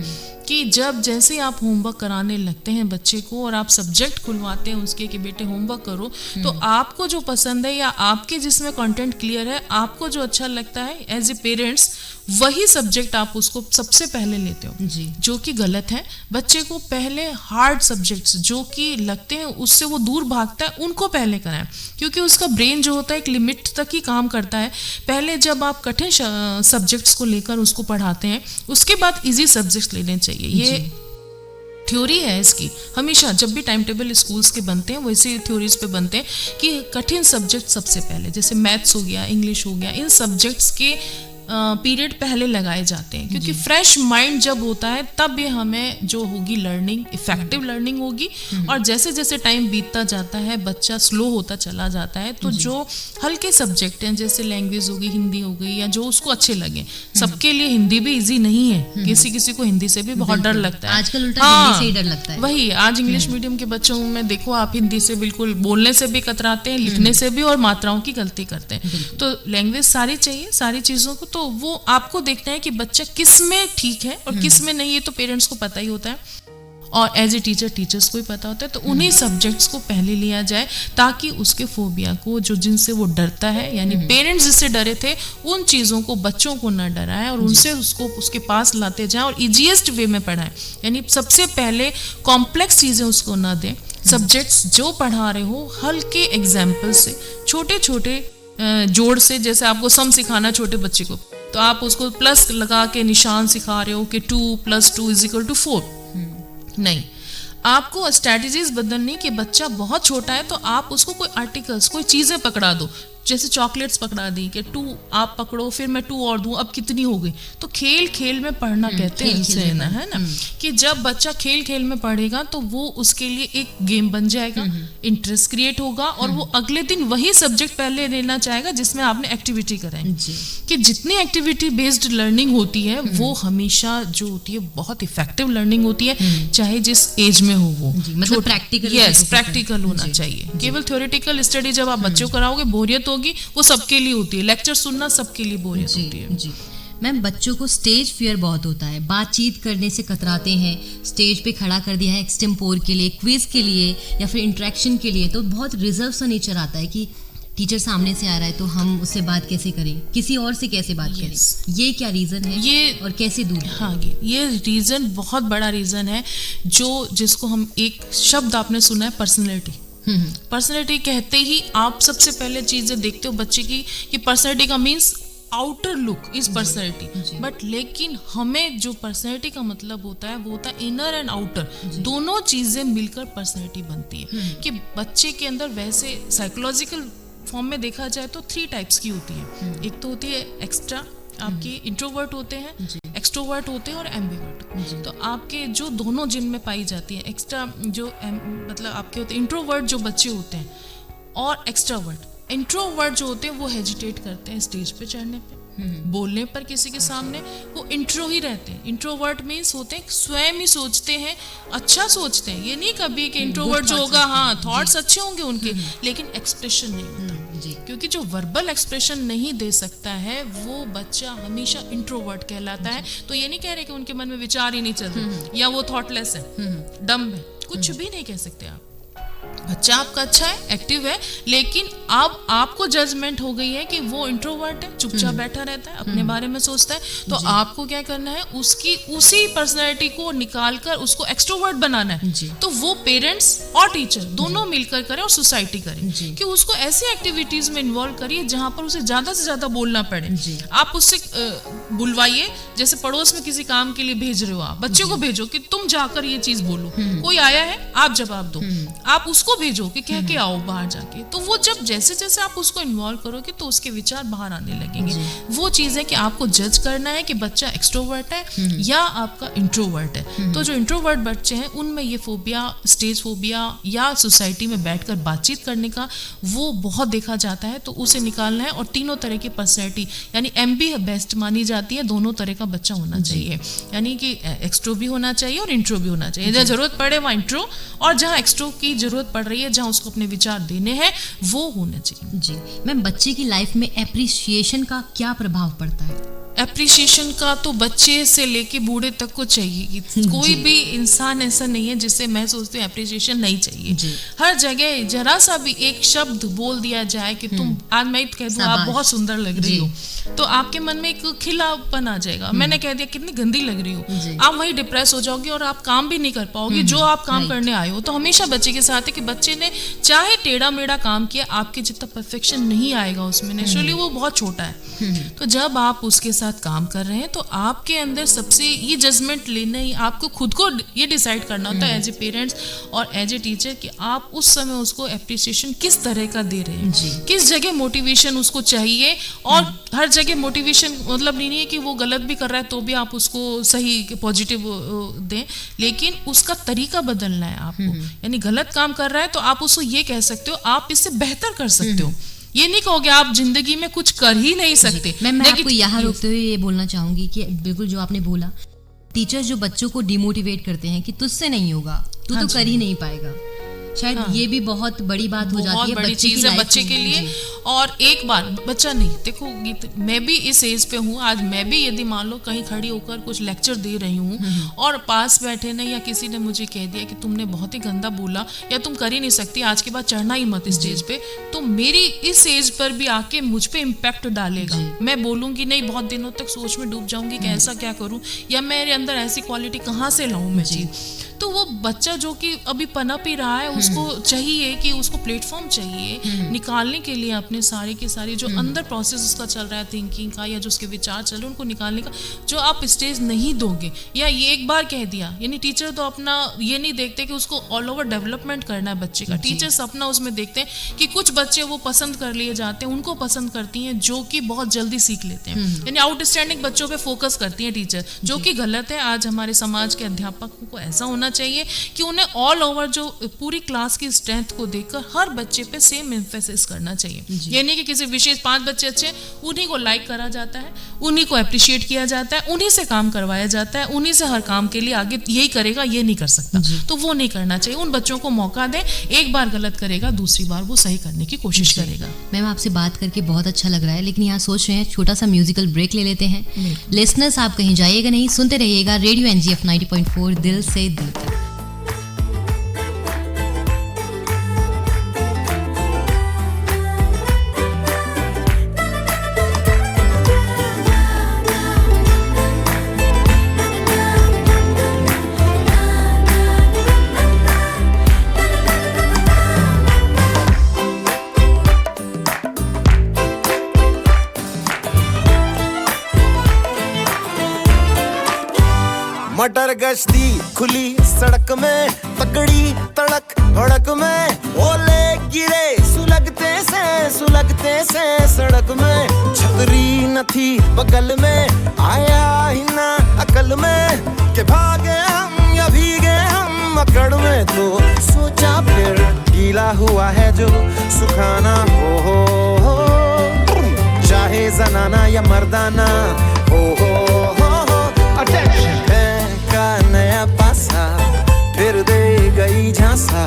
कि जब जैसे आप होमवर्क कराने लगते हैं बच्चे को और आप सब्जेक्ट खुलवाते हैं उसके कि बेटे होमवर्क करो, तो आपको जो पसंद है या आपके जिसमें कंटेंट क्लियर है, आपको जो अच्छा लगता है एज ए पेरेंट्स, वही सब्जेक्ट आप उसको सबसे पहले लेते हो जी। जो कि गलत है। बच्चे को पहले हार्ड सब्जेक्ट्स जो कि लगते हैं उससे वो दूर भागता है उनको पहले कराएं, क्योंकि उसका ब्रेन जो होता है एक लिमिट तक ही काम करता है। पहले जब आप कठिन सब्जेक्ट्स को लेकर उसको पढ़ाते हैं, उसके बाद इजी सब्जेक्ट्स लेने चाहिए। ये थ्योरी है इसकी। हमेशा जब भी टाइम टेबल स्कूल्स के बनते हैं वैसे थ्योरीज पे बनते हैं कि कठिन सब्जेक्ट सबसे पहले, जैसे मैथ्स हो गया, इंग्लिश हो गया, इन सब्जेक्ट्स के पीरियड पहले लगाए जाते हैं, क्योंकि फ्रेश माइंड जब होता है तब ये हमें जो होगी लर्निंग, इफेक्टिव लर्निंग होगी। और जैसे जैसे टाइम बीतता जाता है बच्चा स्लो होता चला जाता है, तो जो हल्के सब्जेक्ट हैं जैसे लैंग्वेज हो गई, हिंदी हो गई, या जो उसको अच्छे लगे, सबके लिए हिंदी भी इजी नहीं है, किसी किसी को हिंदी से भी बहुत डर लगता है। आजकल उल्टा हिंदी से ही डर लगता है। वही आज इंग्लिश मीडियम के बच्चों में देखो आप हिंदी से बिल्कुल बोलने से भी कतराते हैं, लिखने से भी, और मात्राओं की गलती करते हैं। तो लैंग्वेज सारी चाहिए, सारी चीज़ों को, तो वो आपको देखना है कि बच्चा किस में ठीक है और किस में नहीं, ये तो पेरेंट्स को पता ही होता है और एज ए टीचर टीचर्स को भी पता होता है। तो उन्हीं सब्जेक्ट्स को पहले लिया जाए ताकि उसके फोबिया को, जो जिनसे वो डरता है, यानी पेरेंट्स जिससे डरे थे उन चीज़ों को बच्चों को ना डराएं और उनसे उसको उसके पास लाते जाएं और इजीएस्ट वे में पढ़ाएं। यानी सबसे पहले कॉम्प्लेक्स चीज़ें उसको ना दें। सब्जेक्ट्स जो पढ़ा रहे हो हल्के एग्जाम्पल से, छोटे छोटे जोड़ से, जैसे आपको सम सिखाना छोटे बच्चे को, तो आप उसको प्लस लगा के निशान सिखा रहे हो कि 2 + 2 = 4, नहीं, आपको स्ट्रैटेजीज बदलनी कि बच्चा बहुत छोटा है तो आप उसको कोई आर्टिकल्स, कोई चीज़ें पकड़ा दो, जैसे चॉकलेट्स पकड़ा दी कि 2 आप पकड़ो, फिर मैं 2 और दूं, अब कितनी हो गई। तो खेल खेल में पढ़ना कहते हैं इसे, है ना, कि जब बच्चा खेल खेल में पढ़ेगा तो वो उसके लिए एक गेम बन जाएगा, इंटरेस्ट क्रिएट होगा और वो अगले दिन वही सब्जेक्ट पहले लेना चाहेगा जिसमें आपने एक्टिविटी कराई। कि जितनी एक्टिविटी बेस्ड लर्निंग होती है वो हमेशा जो होती है बहुत इफेक्टिव लर्निंग होती है, चाहे जिस एज में हो वो, मतलब प्रैक्टिकल, यस, प्रैक्टिकल होना चाहिए। केवल थ्योरेटिकल स्टडी जब आप बच्चों को कराओगे बोरियत होगी, वो सबके लिए होती है, लेक्चर सुनना सबके लिए बोरियत होती है। जी मैम, बच्चों को स्टेज फियर बहुत होता है, बातचीत करने से कतराते हैं, स्टेज पे खड़ा कर दिया है एक्सटेम्पोर के लिए, क्विज के लिए या फिर इंटरेक्शन के लिए, तो बहुत रिजर्व सा नेचर आता है कि टीचर सामने से आ रहा है तो हम उससे बात कैसे करें, किसी और से कैसे बात करें। ये क्या रीजन है, ये और कैसे दूर? हाँ, ये रीजन बहुत बड़ा रीजन है, जिसको हम, एक शब्द आपने सुना है, पर्सनैलिटी। पर्सनैलिटी कहते ही आप सबसे पहले चीजें देखते हो बच्चे की, कि पर्सनैलिटी का means outer look is personality, but लेकिन हमें जो पर्सनैलिटी का मतलब होता है वो होता है इनर एंड आउटर, दोनों चीजें मिलकर पर्सनैलिटी बनती है। कि बच्चे के अंदर वैसे साइकोलॉजिकल फॉर्म में देखा जाए तो 3 टाइप्स की होती है। एक तो होती है एक्स्ट्रा, आपके इंट्रोवर्ट होते हैं, एक्सट्रोवर्ट होते हैं और एम्बिवर्ट। तो आपके जो दोनों जिनमें पाई जाती है, एक्स्ट्रा जो मतलब आपके होते हैं इंट्रोवर्ट जो बच्चे होते हैं, और एक्सट्रावर्ट। इंट्रोवर्ट जो होते हैं वो हेजिटेट करते हैं स्टेज पे चढ़ने पे, बोलने पर किसी के सामने, वो इंट्रो ही रहते हैं। इंट्रोवर्ट मीन्स होते हैं स्वयं ही सोचते हैं, अच्छा सोचते हैं, ये नहीं कभी कि इंट्रोवर्ट जो होगा, हाँ थॉट्स अच्छे होंगे उनके, लेकिन एक्सप्रेशन नहीं होता। क्योंकि जो वर्बल एक्सप्रेशन नहीं दे सकता है वो बच्चा हमेशा इंट्रोवर्ट कहलाता है। तो ये नहीं कह रहे कि उनके मन में विचार ही नहीं चल रहे या वो थॉटलेस है, डम्ब है, कुछ भी नहीं कह सकते आप। बच्चा आपका अच्छा है, एक्टिव है, लेकिन अब आपको जजमेंट हो गई है कि वो इंट्रोवर्ट है, चुपचाप बैठा रहता है, अपने बारे में सोचता है। तो आपको क्या करना है, उसकी उसी पर्सनैलिटी को निकालकर उसको एक्सट्रोवर्ट बनाना है। तो वो पेरेंट्स और टीचर दोनों मिलकर करें और सोसाइटी करे कि उसको ऐसी एक्टिविटीज में इन्वॉल्व करिए जहां पर उसे ज्यादा से ज्यादा बोलना पड़े। आप उससे बुलवाइए, जैसे पड़ोस में किसी काम के लिए भेज रहे हो, आप बच्चे को भेजो कि तुम जाकर ये चीज बोलो, कोई आया है आप जवाब दो, आप उसको भेजो कि कह के आओ बाहर जाके। तो वो जब जैसे जैसे आप उसको इन्वॉल्व करोगे तो उसके विचार बाहर आने लगेंगे। वो चीज है कि आपको जज करना है कि बच्चा एक्सट्रोवर्ट है या आपका इंट्रोवर्ट है। तो जो इंट्रोवर्ट बच्चे हैं उनमें ये फोबिया, स्टेज फोबिया या सोसाइटी में बैठकर बातचीत करने का, वो बहुत देखा जाता है। तो उसे निकालना है। और तीनों तरह की पर्सनैलिटी, यानी MB बेस्ट मानी जाती है, दोनों तरह का बच्चा होना चाहिए। यानी कि एक्सट्रो भी होना चाहिए और इंट्रो भी होना चाहिए। जहाँ जरूरत पड़े वहाँ इंट्रो, और जहाँ एक्सट्रो की जरूरत पड़ रही है, जहाँ उसको अपने विचार देने हैं, वो होना चाहिए। जी मैम, बच्चे की लाइफ में एप्रिसिएशन का क्या प्रभाव पड़ता है? एप्रिसिएशन का तो बच्चे से लेके बूढ़े तक को चाहिए। कोई भी इंसान ऐसा नहीं है जिससे मैं सोचती हूँ एप्रिसिएशन नहीं चाहिए। हर जगह जरा सा भी एक शब्द बोल दिया जाए कि तुम, आज मैं कह दूँ आप बहुत सुंदर लग रही हो, तो आपके मन में एक खिलापन आ जाएगा। मैंने कह दिया कितनी गंदी लग रही हो, आप वहीं डिप्रेस हो जाओगे और आप काम भी नहीं कर पाओगे जो आप काम करने आए हो। तो हमेशा बच्चे के साथ है कि बच्चे ने चाहे टेढ़ा मेढ़ा काम किया, आपके जितना परफेक्शन नहीं आएगा उसमें, नेचुरली वो बहुत छोटा है। तो जब आप उसके साथ काम कर रहे हैं तो आपके अंदर सबसे ये जजमेंट लेना ही, आपको खुद को ये डिसाइड करना होता है एज ए पेरेंट्स और एज ए टीचर कि आप उस समय उसको एप्रिसिएशन किस तरह का दे रहे हैं, किस जगह मोटिवेशन उसको चाहिए। और हर जगह मोटिवेशन मतलब नहीं है कि वो गलत भी कर रहा है तो भी आप उसको सही पॉजिटिव दें, लेकिन उसका तरीका बदलना है आपको। यानी गलत काम कर रहा है तो आप उसको ये कह सकते हो आप इससे बेहतर कर सकते हो, ये नहीं कहोगे आप जिंदगी में कुछ कर ही नहीं सकते। मैं आपको यहाँ रोकते हुए ये बोलना चाहूंगी कि बिल्कुल जो आपने बोला, टीचर्स जो बच्चों को डिमोटिवेट करते हैं कि तुझसे नहीं होगा, तू तो कर ही नहीं पाएगा, शायद ये भी बहुत बड़ी बात हो जाती है, बड़ी चीज है बच्चे के लिए। और एक बार बच्चा नहीं, देखो मैं भी इस एज पे हूँ, आज मैं भी यदि मान लो कहीं खड़ी होकर कुछ लेक्चर दे रही हूँ और पास बैठे ने या किसी ने मुझे कह दिया कि तुमने बहुत ही गंदा बोला या तुम कर ही नहीं सकती, आज के बाद चढ़ना ही मत स्टेज पे, तो मेरी इस एज पर भी आके मुझ पे इम्पैक्ट डालेगा। मैं बोलूंगी नहीं, बहुत दिनों तक सोच में डूब जाऊंगी कि ऐसा क्या करूँ या मेरे अंदर ऐसी क्वालिटी कहाँ से लाऊं मैं चीज। तो वो बच्चा जो कि अभी पनप ही रहा है, उसको चाहिए कि उसको प्लेटफॉर्म चाहिए निकालने के लिए अपने सारे के सारे जो अंदर प्रोसेस उसका चल रहा है थिंकिंग का या जो उसके विचार चल रहे हैं उनको निकालने का, जो आप स्टेज नहीं दोगे या ये एक बार कह दिया। यानी टीचर तो अपना ये नहीं देखते कि उसको ऑल ओवर डेवलपमेंट करना है बच्चे का, टीचर्स अपना उसमें देखते हैं कि कुछ बच्चे वो पसंद कर लिए जाते हैं, उनको पसंद करती हैं जो कि बहुत जल्दी सीख लेते हैं, यानी आउटस्टैंडिंग बच्चों पे फोकस करती है टीचर, जो कि गलत है। आज हमारे समाज के अध्यापकों को ऐसा होना चाहिए कि उन्हें ऑल ओवर जो पूरी क्लास की स्ट्रेंथ को देखकर हर बच्चे पे सेम एम्फेसिस करना चाहिए। ये नहीं कि किसी विशेष 5 बच्चे अच्छे उन्हीं को लाइक करा जाता है, उन्हीं को अप्रिशिएट किया जाता है, उन्हीं से काम करवाया जाता है, उन्हीं से हर काम के लिए आगे यही करेगा ये नहीं कर सकता, तो वो नहीं करना चाहिए। उन बच्चों को मौका दें, एक बार गलत करेगा दूसरी बार वो सही करने की कोशिश करेगा। मैम आपसे बात करके बहुत अच्छा लग रहा है, लेकिन यहाँ सोच रहे हैं छोटा सा म्यूजिकल ब्रेक ले लेते हैं। लिसनर्स आप कहीं जाइएगा नहीं, सुनते रहिएगा रेडियो एनजीएफ 90.4 दिल से दिल तक। मटर गश्ती खुली सड़क में, तगड़ी तड़क भड़क में, ओले गिरे सुलगते से सड़क में, छतरी न थी बगल में, आया ही ना अकल में कि भागे हम या भीगे हम अकड़ में, तो सोचा फिर गीला हुआ है जो सुखाना हो, चाहे जनाना या मर्दाना हो। अटेंशन का नया पासा फिर दे गई झांसा,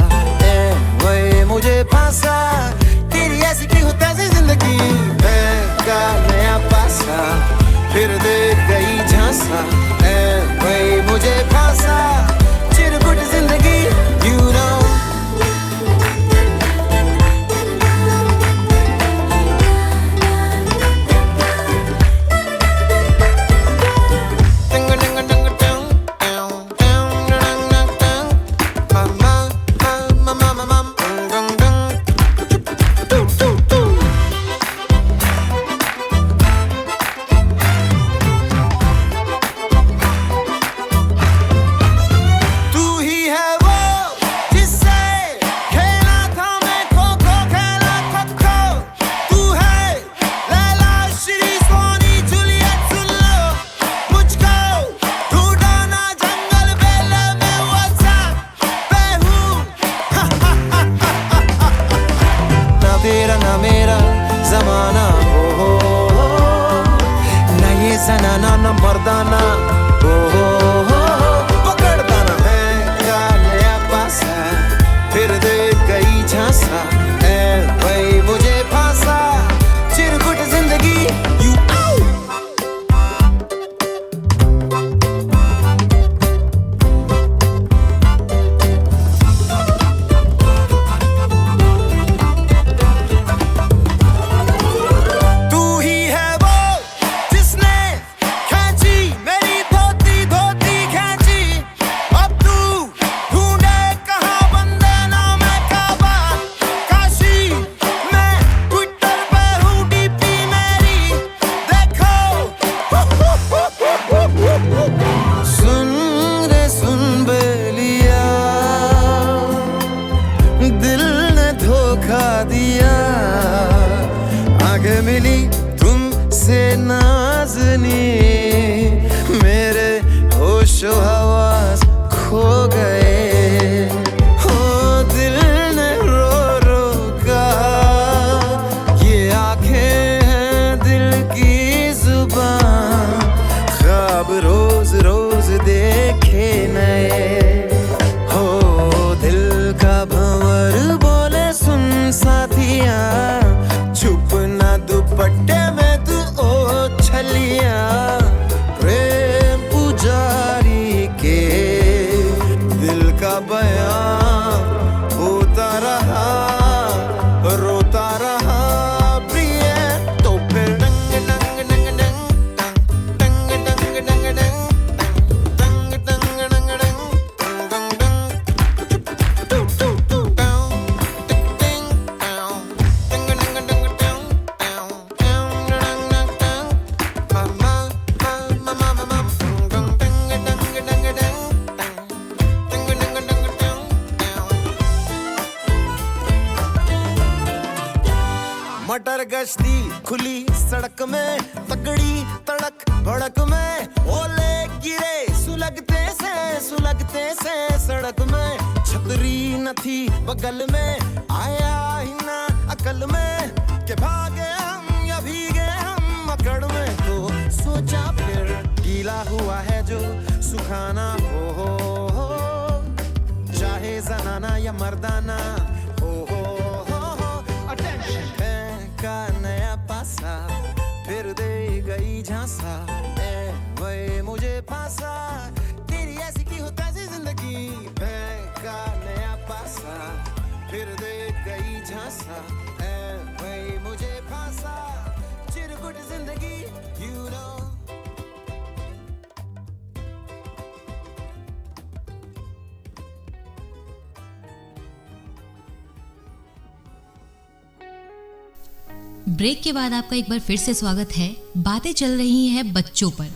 वही मुझे फांसा, तेरी ऐसी की होता है जिंदगी। का नया पासा फिर दे गई झांसा, वही मुझे फांसा, चिरकुट जिंदगी you know। होशो हवास खो गए हो दिल ने रो रो कहा ये आंखें हैं दिल की जुबान ख्वाब रोज रोज देखे नए हो दिल का भंवर बोले सुन साथिया छुप ना दुपट्टे में तू ओ छलिया प्रेम पुजारी के दिल का बयां होता रहा रोता रहा प्रिय तो फिर डंग डंग डंग डंग डंग डंग डंग डंग डंग डंग डंग डंग डंग डंग मटर गश्ती खुली सड़क में तगड़ी तड़क भड़क में ओले गिरे सुलगते से सड़क में छतरी न थी बगल में आया ही ना अकल में के भागे हम या भीगे हम अकड़ में तो सोचा फिर गीला हुआ है जो सुखाना हो चाहे जनाना या मर्दाना हो अटेंशन का नया पासा फिर दे गई झांसा ए वही मुझे फांसा तेरी ऐसी की होता है जिंदगी का नया पासा फिर दे गई झांसा ए वही मुझे फांसा चिरकुट जिंदगी you know ब्रेक के बाद आपका एक बार फिर से स्वागत है। बातें चल रही हैं बच्चों पर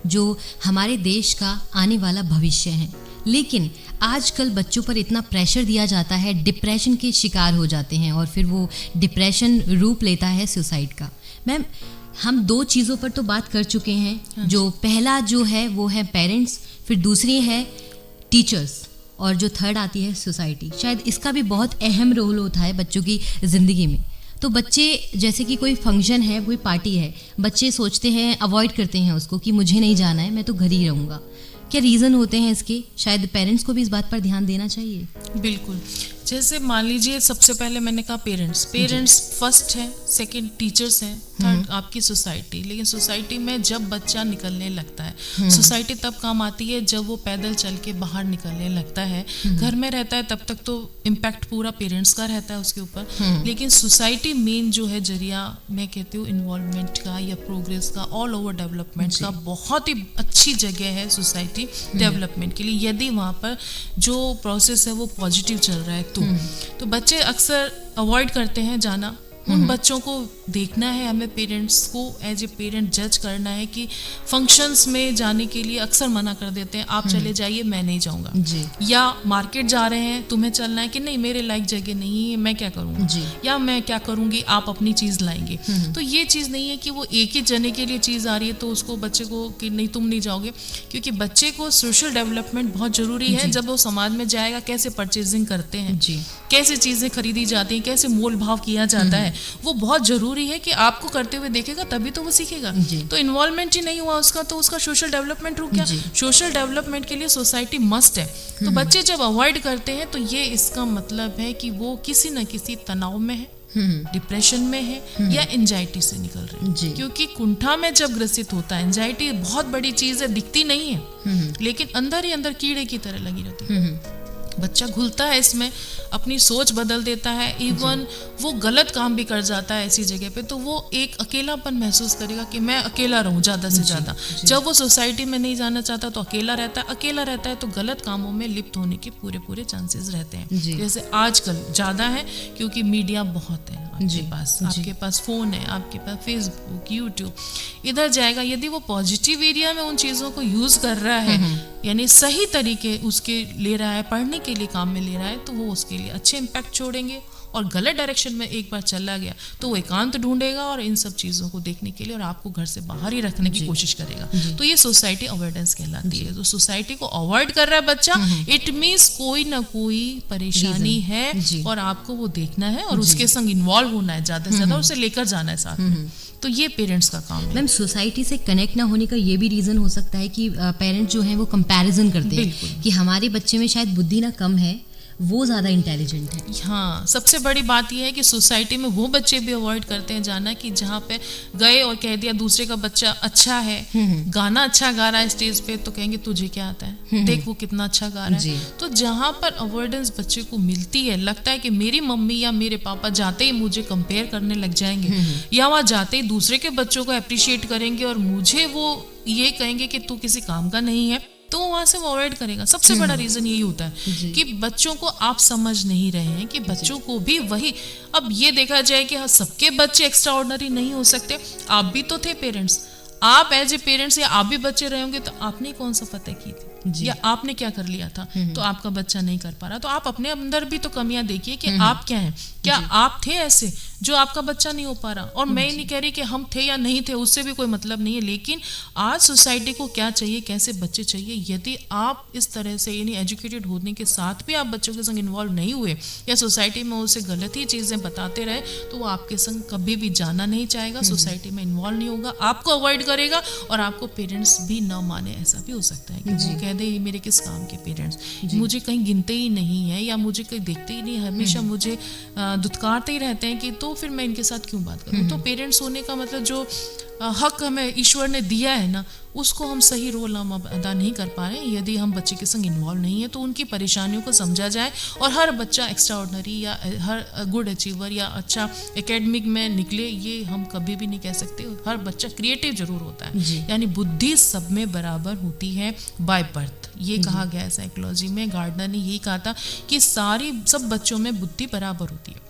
जो हमारे देश का आने वाला भविष्य है, लेकिन आजकल बच्चों पर इतना प्रेशर दिया जाता है, डिप्रेशन के शिकार हो जाते हैं और फिर वो डिप्रेशन रूप लेता है सुसाइड का। मैम, हम दो चीज़ों पर तो बात कर चुके हैं। जो पहला जो है वो है पेरेंट्स, फिर दूसरी है टीचर्स और जो थर्ड आती है सोसाइटी। शायद इसका भी बहुत अहम रोल होता है बच्चों की ज़िंदगी में। तो बच्चे, जैसे कि कोई फंक्शन है, कोई पार्टी है, बच्चे सोचते हैं, अवॉइड करते हैं उसको कि मुझे नहीं जाना है, मैं तो घर ही रहूँगा। क्या रीज़न होते हैं इसके? शायद पेरेंट्स को भी इस बात पर ध्यान देना चाहिए। बिल्कुल, जैसे मान लीजिए सबसे पहले मैंने कहा पेरेंट्स फर्स्ट है, सेकंड टीचर्स हैं, थर्ड आपकी सोसाइटी। लेकिन सोसाइटी में जब बच्चा निकलने लगता है, सोसाइटी तब काम आती है जब वो पैदल चल के बाहर निकलने लगता है। घर में रहता है तब तक तो इम्पैक्ट पूरा पेरेंट्स का रहता है उसके ऊपर, लेकिन सोसाइटी मेन जो है जरिया, मैं कहती हूँ इन्वॉल्वमेंट का या प्रोग्रेस का, ऑल ओवर डेवलपमेंट का बहुत ही अच्छी जगह है सोसाइटी डेवलपमेंट के लिए, यदि वहाँ पर जो प्रोसेस है वो पॉजिटिव चल रहा है। तो बच्चे अक्सर अवॉइड करते हैं जाना। उन बच्चों को देखना है, हमें पेरेंट्स को एज ए पेरेंट जज करना है कि फंक्शंस में जाने के लिए अक्सर मना कर देते हैं, आप चले जाइए, मैं नहीं जाऊंगा। या मार्केट जा रहे हैं, तुम्हें चलना है कि नहीं, मेरे लायक जगह नहीं है, मैं क्या करूँगा, या मैं क्या करूँगी, आप अपनी चीज़ लाएंगे। तो ये चीज़ नहीं है कि वो एक ही जने के लिए चीज़ आ रही है तो उसको बच्चे को कि नहीं तुम नहीं जाओगे, क्योंकि बच्चे को सोशल डेवलपमेंट बहुत ज़रूरी है। जब वो समाज में जाएगा, कैसे परचेजिंग करते हैं, कैसे चीज़ें खरीदी जाती हैं, कैसे मोल भाव किया जाता है, वो बहुत जरूरी है कि आपको करते हुए देखेगा तभी तो वो सीखेगा। तो इन्वॉल्वमेंट ही नहीं हुआ उसका तो उसका सोशल डेवलपमेंट रुक गया। सोशल डेवलपमेंट के लिए सोसाइटी मस्ट है। तो बच्चे जब अवॉइड करते हैं तो ये इसका मतलब है कि वो किसी न किसी तनाव में है, डिप्रेशन में है, या एंजाइटी से निकल रहे हैं। क्योंकि कुंठा में जब ग्रसित होता है, एंजाइटी बहुत बड़ी चीज है, दिखती नहीं है लेकिन अंदर ही अंदर कीड़े की तरह लगी रहती है। बच्चा घुलता है इसमें, अपनी सोच बदल देता है, इवन वो गलत काम भी कर जाता है ऐसी जगह पे, तो वो एक अकेलापन महसूस करेगा कि मैं अकेला रहूं ज़्यादा से ज़्यादा। जब वो सोसाइटी में नहीं जाना चाहता तो अकेला रहता है तो गलत कामों में लिप्त होने के पूरे चांसेस रहते हैं। जैसे आजकल ज़्यादा है क्योंकि मीडिया बहुत है आपके पास, आपके पास फोन है, आपके पास फेसबुक, यूट्यूब, इधर जाएगा। यदि वो पॉजिटिव एरिया में उन चीजों को यूज कर रहा है, यानी सही तरीके उसके ले रहा है, पढ़ने के लिए काम में ले रहा है, तो वो उसके लिए अच्छे इम्पैक्ट छोड़ेंगे। और गलत डायरेक्शन में एक बार चला गया तो वो एकांत ढूंढेगा और इन सब चीज़ों को देखने के लिए और आपको घर से बाहर ही रखने की कोशिश करेगा। तो ये सोसाइटी अवॉइडेंस कहलाती है। तो सोसाइटी को अवॉइड कर रहा है बच्चा, इट मीन्स कोई ना कोई परेशानी है और आपको वो देखना है और उसके संग इन्वॉल्व होना है ज़्यादा से ज़्यादा, उसे लेकर जाना है साथ में। तो ये पेरेंट्स का काम है। मैम, सोसाइटी से कनेक्ट ना होने का ये भी रीज़न हो सकता है कि पेरेंट्स जो हैं वो कंपैरिजन करते हैं कि हमारे बच्चे में शायद बुद्धि ना कम है, वो ज़्यादा इंटेलिजेंट है। हाँ, सबसे बड़ी बात यह है कि सोसाइटी में वो बच्चे भी अवॉइड करते हैं जाना कि जहाँ पे गए और कह दिया दूसरे का बच्चा अच्छा है, गाना अच्छा गा रहा है स्टेज पे, तो कहेंगे तुझे क्या आता है, देख वो कितना अच्छा गा रहा है। तो जहाँ पर अवॉइडेंस बच्चे को मिलती है, लगता है कि मेरी मम्मी या मेरे पापा जाते ही मुझे कंपेयर करने लग जाएंगे या वहाँ जाते ही दूसरे के बच्चों को अप्रिशिएट करेंगे और मुझे वो ये कहेंगे कि तू किसी काम का नहीं है, तो वहां से वो अवॉइड करेगा। सबसे बड़ा रीजन यही होता है कि बच्चों को आप समझ नहीं रहे हैं कि बच्चों को भी वही। अब ये देखा जाए कि हाँ, सबके बच्चे एक्स्ट्रा ऑर्डिनरी नहीं हो सकते। आप भी तो थे पेरेंट्स, आप एज ए पेरेंट्स या आप भी बच्चे रहे होंगे, तो आपने कौन सा फतेह की थी या आपने क्या कर लिया था तो आपका बच्चा नहीं कर पा रहा। तो आप अपने अंदर भी तो कमियां देखिए कि आप क्या हैं, क्या आप थे ऐसे जो आपका बच्चा नहीं हो पा रहा। और मैं नहीं कह रही कि हम थे या नहीं थे, उससे भी कोई मतलब नहीं है, लेकिन आज सोसाइटी को क्या चाहिए, कैसे बच्चे चाहिए। यदि आप इस तरह से यानी एजुकेटेड होने के साथ भी आप बच्चों के संग इन्वॉल्व नहीं हुए या सोसाइटी में उसे गलत ही चीज़ें बताते रहे, तो वो आपके संग कभी भी जाना नहीं चाहेगा, सोसाइटी में इन्वॉल्व नहीं होगा, आपको अवॉइड करेगा और आपको पेरेंट्स भी न माने। ऐसा भी हो सकता है कि वो कह दे मेरे किस काम के पेरेंट्स, मुझे कहीं गिनते ही नहीं है या मुझे कहीं देखते ही नहीं, हमेशा मुझे दुत्कारते ही रहते हैं, कि तो फिर मैं इनके साथ क्यों बात करूं। तो पेरेंट्स होने का मतलब जो हक हमें ईश्वर ने दिया है ना, उसको हम सही रोल हम अदा नहीं कर पा रहे हैं। यदि हम बच्चे के संग इन्वॉल्व नहीं है तो उनकी परेशानियों को समझा जाए और हर बच्चा एक्स्ट्रा ऑर्डिनरी या हर गुड अचीवर या अच्छा एकेडमिक में निकले, ये हम कभी भी नहीं कह सकते। हर बच्चा क्रिएटिव जरूर होता है, यानी बुद्धि सब में बराबर होती है बाय बर्थ। ये कहा गया है साइकोलॉजी में, गार्डनर ने यही कहा था कि सब बच्चों में बुद्धि बराबर होती है।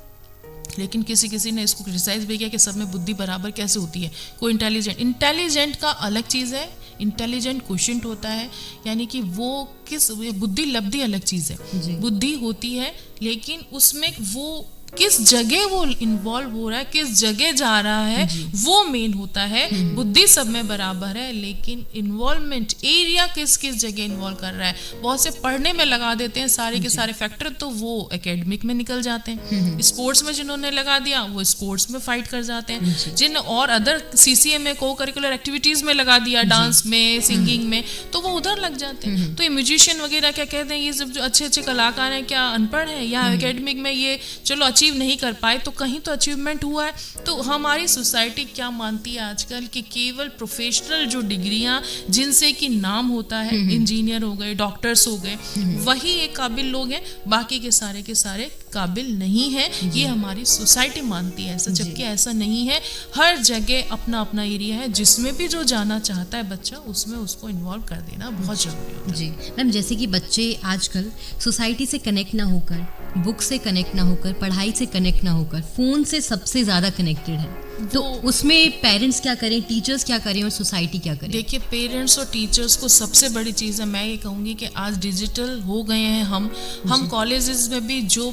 लेकिन किसी ने इसको क्रिटिसाइज भी किया कि सब में बुद्धि बराबर कैसे होती है। कोई इंटेलिजेंट का अलग चीज़ है, इंटेलिजेंट क्वेश्चन होता है, यानी कि वो किस बुद्धि लब्धि अलग चीज़ है। बुद्धि होती है लेकिन उसमें वो किस जगह वो इन्वॉल्व हो रहा है, किस जगह जा रहा है, वो मेन होता है। बुद्धि सब में बराबर है लेकिन इन्वॉल्वमेंट एरिया किस जगह इन्वॉल्व कर रहा है। बहुत से पढ़ने में लगा देते हैं सारे के सारे फैक्टर, तो वो एकेडमिक में निकल जाते हैं। स्पोर्ट्स में जिन्होंने लगा दिया वो स्पोर्ट्स में फाइट कर जाते हैं। जिन और अदर सीसीए में को करिकुलर एक्टिविटीज में लगा दिया, डांस में, सिंगिंग में, तो वो उधर लग जाते हैं। तो ये म्यूजिशियन वगैरह क्या कहते हैं, ये सब जो अच्छे अच्छे कलाकार हैं, क्या अनपढ़ हैं या एकेडमिक में ये चलो अचीव नहीं कर पाए, तो कहीं तो अचीवमेंट हुआ है। तो हमारी सोसाइटी क्या मानती है आजकल कि केवल प्रोफेशनल जो डिग्रियां जिनसे कि नाम होता है, इंजीनियर हो गए, डॉक्टर्स हो गए, वही एक काबिल लोग हैं, बाकी के सारे काबिल नहीं है। ये हमारी सोसाइटी मानती है ऐसा, जबकि ऐसा नहीं है। हर जगह अपना अपना एरिया है, जिसमें भी जो जाना चाहता है बच्चा, उसमें उसको इन्वॉल्व कर देना बहुत जरूरी होता है। जी मैम, जैसे कि बच्चे आजकल सोसाइटी से कनेक्ट ना होकर, बुक से कनेक्ट ना होकर, पढ़ाई से कनेक्ट ना होकर, फ़ोन से सबसे ज़्यादा कनेक्टेड है, तो उसमें पेरेंट्स क्या करें, टीचर्स क्या करें और सोसाइटी क्या करें? देखिए, पेरेंट्स और टीचर्स को सबसे बड़ी चीज़ है, मैं ये कहूँगी कि आज डिजिटल हो गए हैं हम कॉलेजेस में भी जो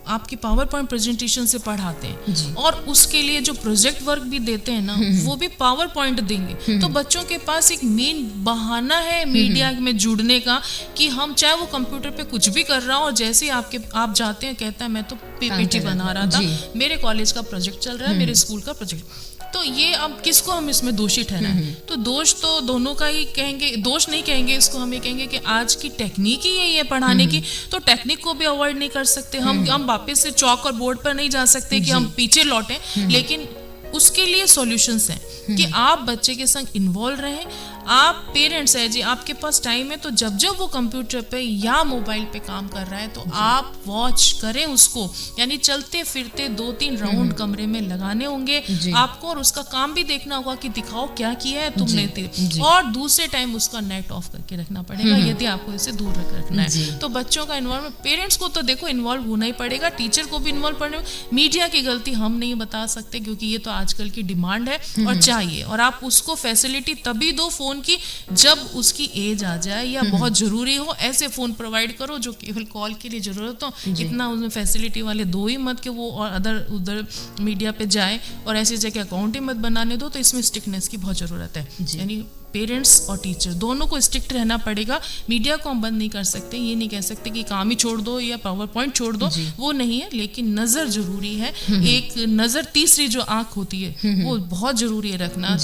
आपकी पावर पॉइंट प्रेजेंटेशन से पढ़ाते हैं और उसके लिए जो प्रोजेक्ट वर्क भी देते हैं ना, वो भी पावर पॉइंट देंगे। तो बच्चों के पास एक मेन बहाना है मीडिया में जुड़ने का कि हम चाहे वो कंप्यूटर पे कुछ भी कर रहा हो, और जैसे आप जाते हैं, कहता है मैं तो पीपीटी बना रहा था, मेरे कॉलेज का प्रोजेक्ट चल रहा है, मेरे स्कूल का प्रोजेक्ट। तो ये अब किसको हम इसमें दोषी ठहराएं? तो दोष तो दोनों का ही कहेंगे, दोष नहीं कहेंगे इसको, हम ये कहेंगे कि आज की टेक्निक ही यही है पढ़ाने की, तो टेक्निक को भी अवॉइड नहीं कर सकते हम वापस से चौक और बोर्ड पर नहीं जा सकते कि हम पीछे लौटें, लेकिन उसके लिए सॉल्यूशंस हैं कि आप बच्चे के संग इन्वॉल्व रहें, आप पेरेंट्स है जी, आपके पास टाइम है तो जब जब वो कंप्यूटर पे या मोबाइल पे काम कर रहा है तो आप वॉच करें उसको, यानी चलते फिरते 2-3 राउंड कमरे में लगाने होंगे आपको, और उसका काम भी देखना होगा कि दिखाओ क्या किया है तुमने, और दूसरे टाइम उसका नेट ऑफ करके रखना पड़ेगा यदि आपको इसे दूर रखना है। तो बच्चों का इन्वॉल्वमेंट, पेरेंट्स को तो देखो इन्वॉल्व होना ही पड़ेगा, टीचर को भी इन्वॉल्व करना, मीडिया की गलती हम नहीं बता सकते क्योंकि ये तो आजकल की डिमांड है और चाहिए, और आप उसको फैसिलिटी तभी दो फोन की जब उसकी एज आ जाए या बहुत जरूरी हो, ऐसे फोन प्रोवाइड करो जो केवल कॉल के लिए जरूरत हो। इतना उसमें फैसिलिटी वाले दो ही मत कि वो और अदर उधर मीडिया पे जाए, और ऐसी जगह अकाउंट ही मत बनाने दो। तो इसमें स्ट्रिक्टनेस की बहुत जरूरत है, यानी पेरेंट्स और टीचर दोनों को स्ट्रिक्ट रहना पड़ेगा। मीडिया को हम बंद नहीं कर सकते, ये नहीं कह सकते कि काम ही छोड़ दो या पावर पॉइंट छोड़ दो, वो नहीं है, लेकिन नज़र जरूरी है। एक नज़र, तीसरी जो आंख होती है वो बहुत जरूरी है रखना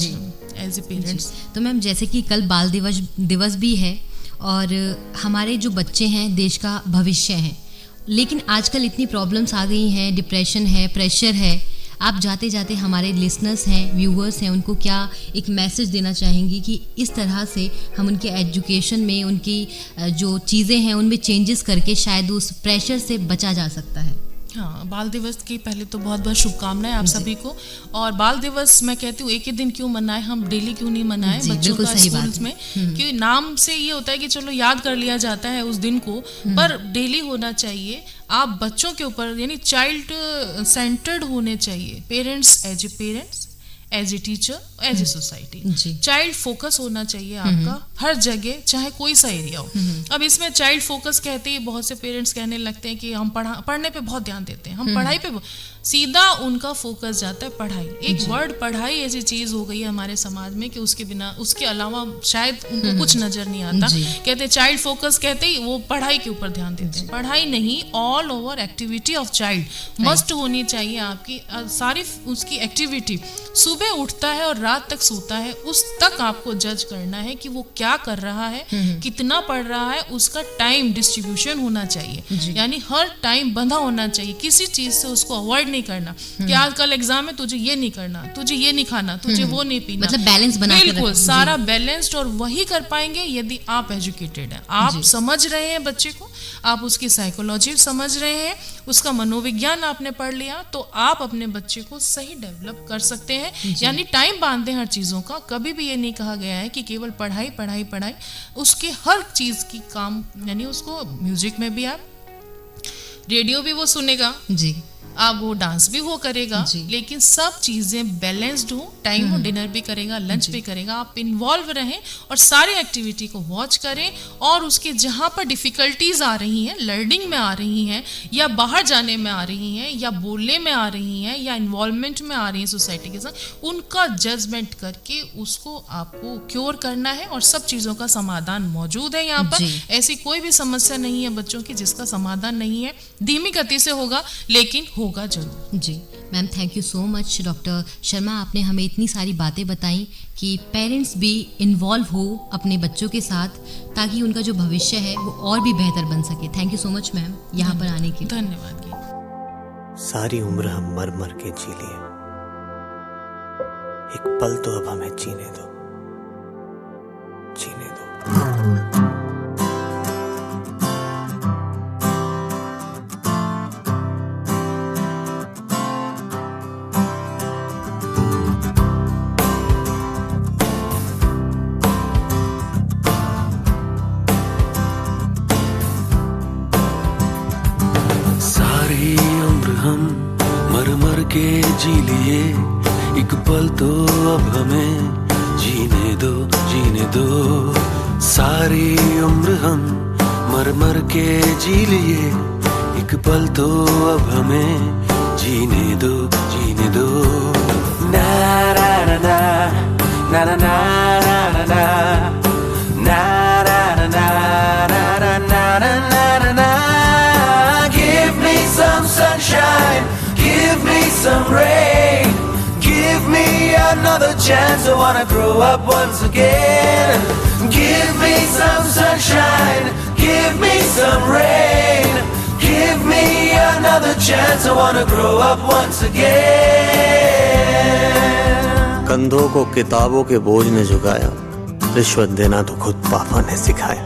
एज ए पेरेंट्स। तो मैम जैसे कि कल बाल दिवस भी है और हमारे जो बच्चे हैं देश का भविष्य हैं, लेकिन आजकल इतनी प्रॉब्लम्स आ गई हैं, डिप्रेशन है, प्रेशर है, आप जाते जाते हमारे लिसनर्स हैं, व्यूअर्स हैं, उनको क्या एक मैसेज देना चाहेंगी कि इस तरह से हम उनके एजुकेशन में, उनकी जो चीज़ें हैं उनमें चेंजेस करके शायद उस प्रेशर से बचा जा सकता है? हाँ, बाल दिवस की पहले तो बहुत बहुत शुभकामनाएं आप सभी को। और बाल दिवस मैं कहती हूँ एक ही दिन क्यों मनाएं, हम डेली क्यों नहीं मनाएं बच्चों का स्कूल्स में, क्योंकि नाम से ये होता है कि चलो याद कर लिया जाता है उस दिन को, पर डेली होना चाहिए। आप बच्चों के ऊपर यानी चाइल्ड सेंटर्ड होने चाहिए, parents as a teacher, as a society, child focus होना चाहिए आपका हर जगह, चाहे कोई सा एरिया हो। अब इसमें चाइल्ड फोकस कहते ही बहुत से पेरेंट्स कहने लगते हैं कि हम पढ़ने पे बहुत ध्यान देते हैं, हम पढ़ाई पे, सीधा उनका फोकस जाता है पढ़ाई। एक वर्ड पढ़ाई ऐसी चीज हो गई है हमारे समाज में कि उसके बिना, उसके अलावा शायद उनको कुछ नजर नहीं आता। कहते चाइल्ड फोकस कहते ही वो पढ़ाई के ऊपर ध्यान देते हैं, पढ़ाई नहीं, all over activity of child must होनी चाहिए आपकी, सारी उसकी एक्टिविटी। सुबह उठता है और रात तक सोता है, उस तक आपको जज करना है कि वो क्या कर रहा है, कितना पढ़ रहा है, उसका टाइम डिस्ट्रीब्यूशन होना चाहिए, यानी हर टाइम बंधा होना चाहिए, किसी चीज से उसको अवॉइड नहीं करना कि आज कल एग्जाम है, तुझे ये नहीं करना, तुझे ये नहीं खाना, तुझे वो नहीं पीना, मतलब बैलेंस बना के बिल्कुल सारा बैलेंस्ड। और वही कर पाएंगे यदि आप एजुकेटेड हैं, आप समझ रहे हैं बच्चे को, आप उसकी साइकोलॉजी समझ रहे हैं, उसका मनोविज्ञान आपने पढ़ लिया, तो आप अपने बच्चे को सही डेवलप कर सकते हैं। यानी टाइम बांधे हर चीजों का, कभी भी ये नहीं कहा गया है कि केवल पढ़ाई पढ़ाई पढ़ाई, उसके हर चीज की काम, यानी उसको म्यूजिक में भी आप, रेडियो भी वो सुनेगा जी, आप वो डांस भी वो करेगा, लेकिन सब चीजें बैलेंस्ड हो, टाइम हो, डिनर भी करेगा, लंच भी करेगा, आप इन्वॉल्व रहें और सारी एक्टिविटी को वॉच करें, और उसके जहाँ पर डिफिकल्टीज आ रही हैं, लर्निंग में आ रही हैं, या बाहर जाने में आ रही हैं, या बोलने में आ रही हैं, या इन्वॉल्वमेंट में आ रही हैं सोसाइटी के साथ, उनका जजमेंट करके उसको आपको क्योर करना है, और सब चीज़ों का समाधान मौजूद है यहाँ पर। ऐसी कोई भी समस्या नहीं है बच्चों की जिसका समाधान नहीं है, धीमी गति से होगा लेकिन होगा जरूर। जी ma'am, thank you so much doctor Sharma, आपने हमें इतनी सारी बातें बताई कि पेरेंट्स भी इन्वॉल्व हो अपने बच्चों के साथ ताकि उनका जो भविष्य है वो और भी बेहतर बन सके। Thank you so much ma'am यहाँ पर आने के लिए। धन्यवाद। सारी उम्र हम मर मर के जी लिए, एक पल तो अब हमें जीने दो, जीने दो। हम मर मर के जी लिए, एक पल तो अब हमें जीने दो, जीने दो। सारी उम्र हम मर मर के जी लिए, एक पल तो अब हमें जीने दो, जीने दो। ना ना ना ना ना ना ना ना ना ना ना ना ना ना ना। Give me some sunshine, give me some rain, give me another chance. I wanna grow up once again. Give me some sunshine, give me some rain, give me another chance. I wanna grow up once again. कंधों को किताबों के बोझ ने झुकाया, रिश्वत देना तो खुद पापा ने सिखाया।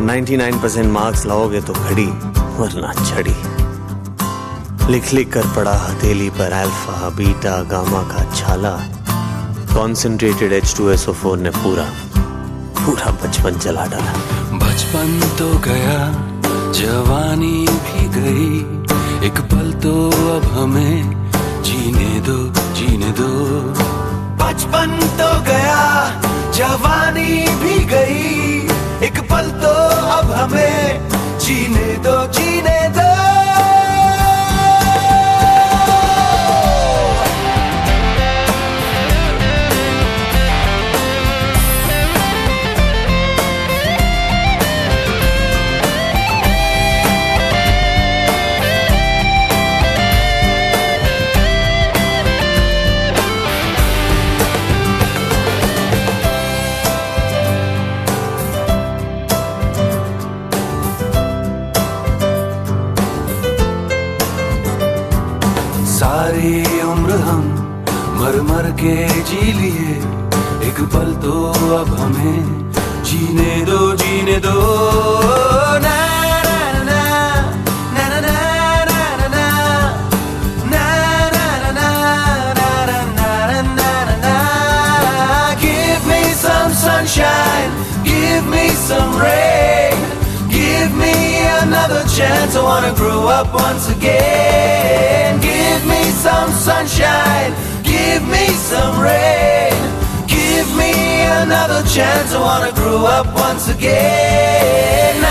99% मार्क्स लाओगे तो घड़ी वरना छड़ी। लिख लिख कर पड़ा हथेली पर अल्फा बीटा गामा का छाला। कॉन्सेंट्रेटेड H2SO4 ने पूरा बचपन जला डाला। बचपन तो गया, जवानी भी गई, एक पल तो अब हमें जीने दो, जीने दो। बचपन तो गया, जवानी भी गई, एक पल तो अब हमें जीने दो, जीने दो। सारी उम्र हम मर मर के जी लिए, एक पल तो अब हमें जीने दो, जीने दो। ना ना ना ना ना ना ना ना ना ना ना ना ना। Give me some sunshine, give me some rain, give me another chance. I wanna grow up once again. Give me some sunshine, give me some rain, give me another chance. I wanna grow up once again.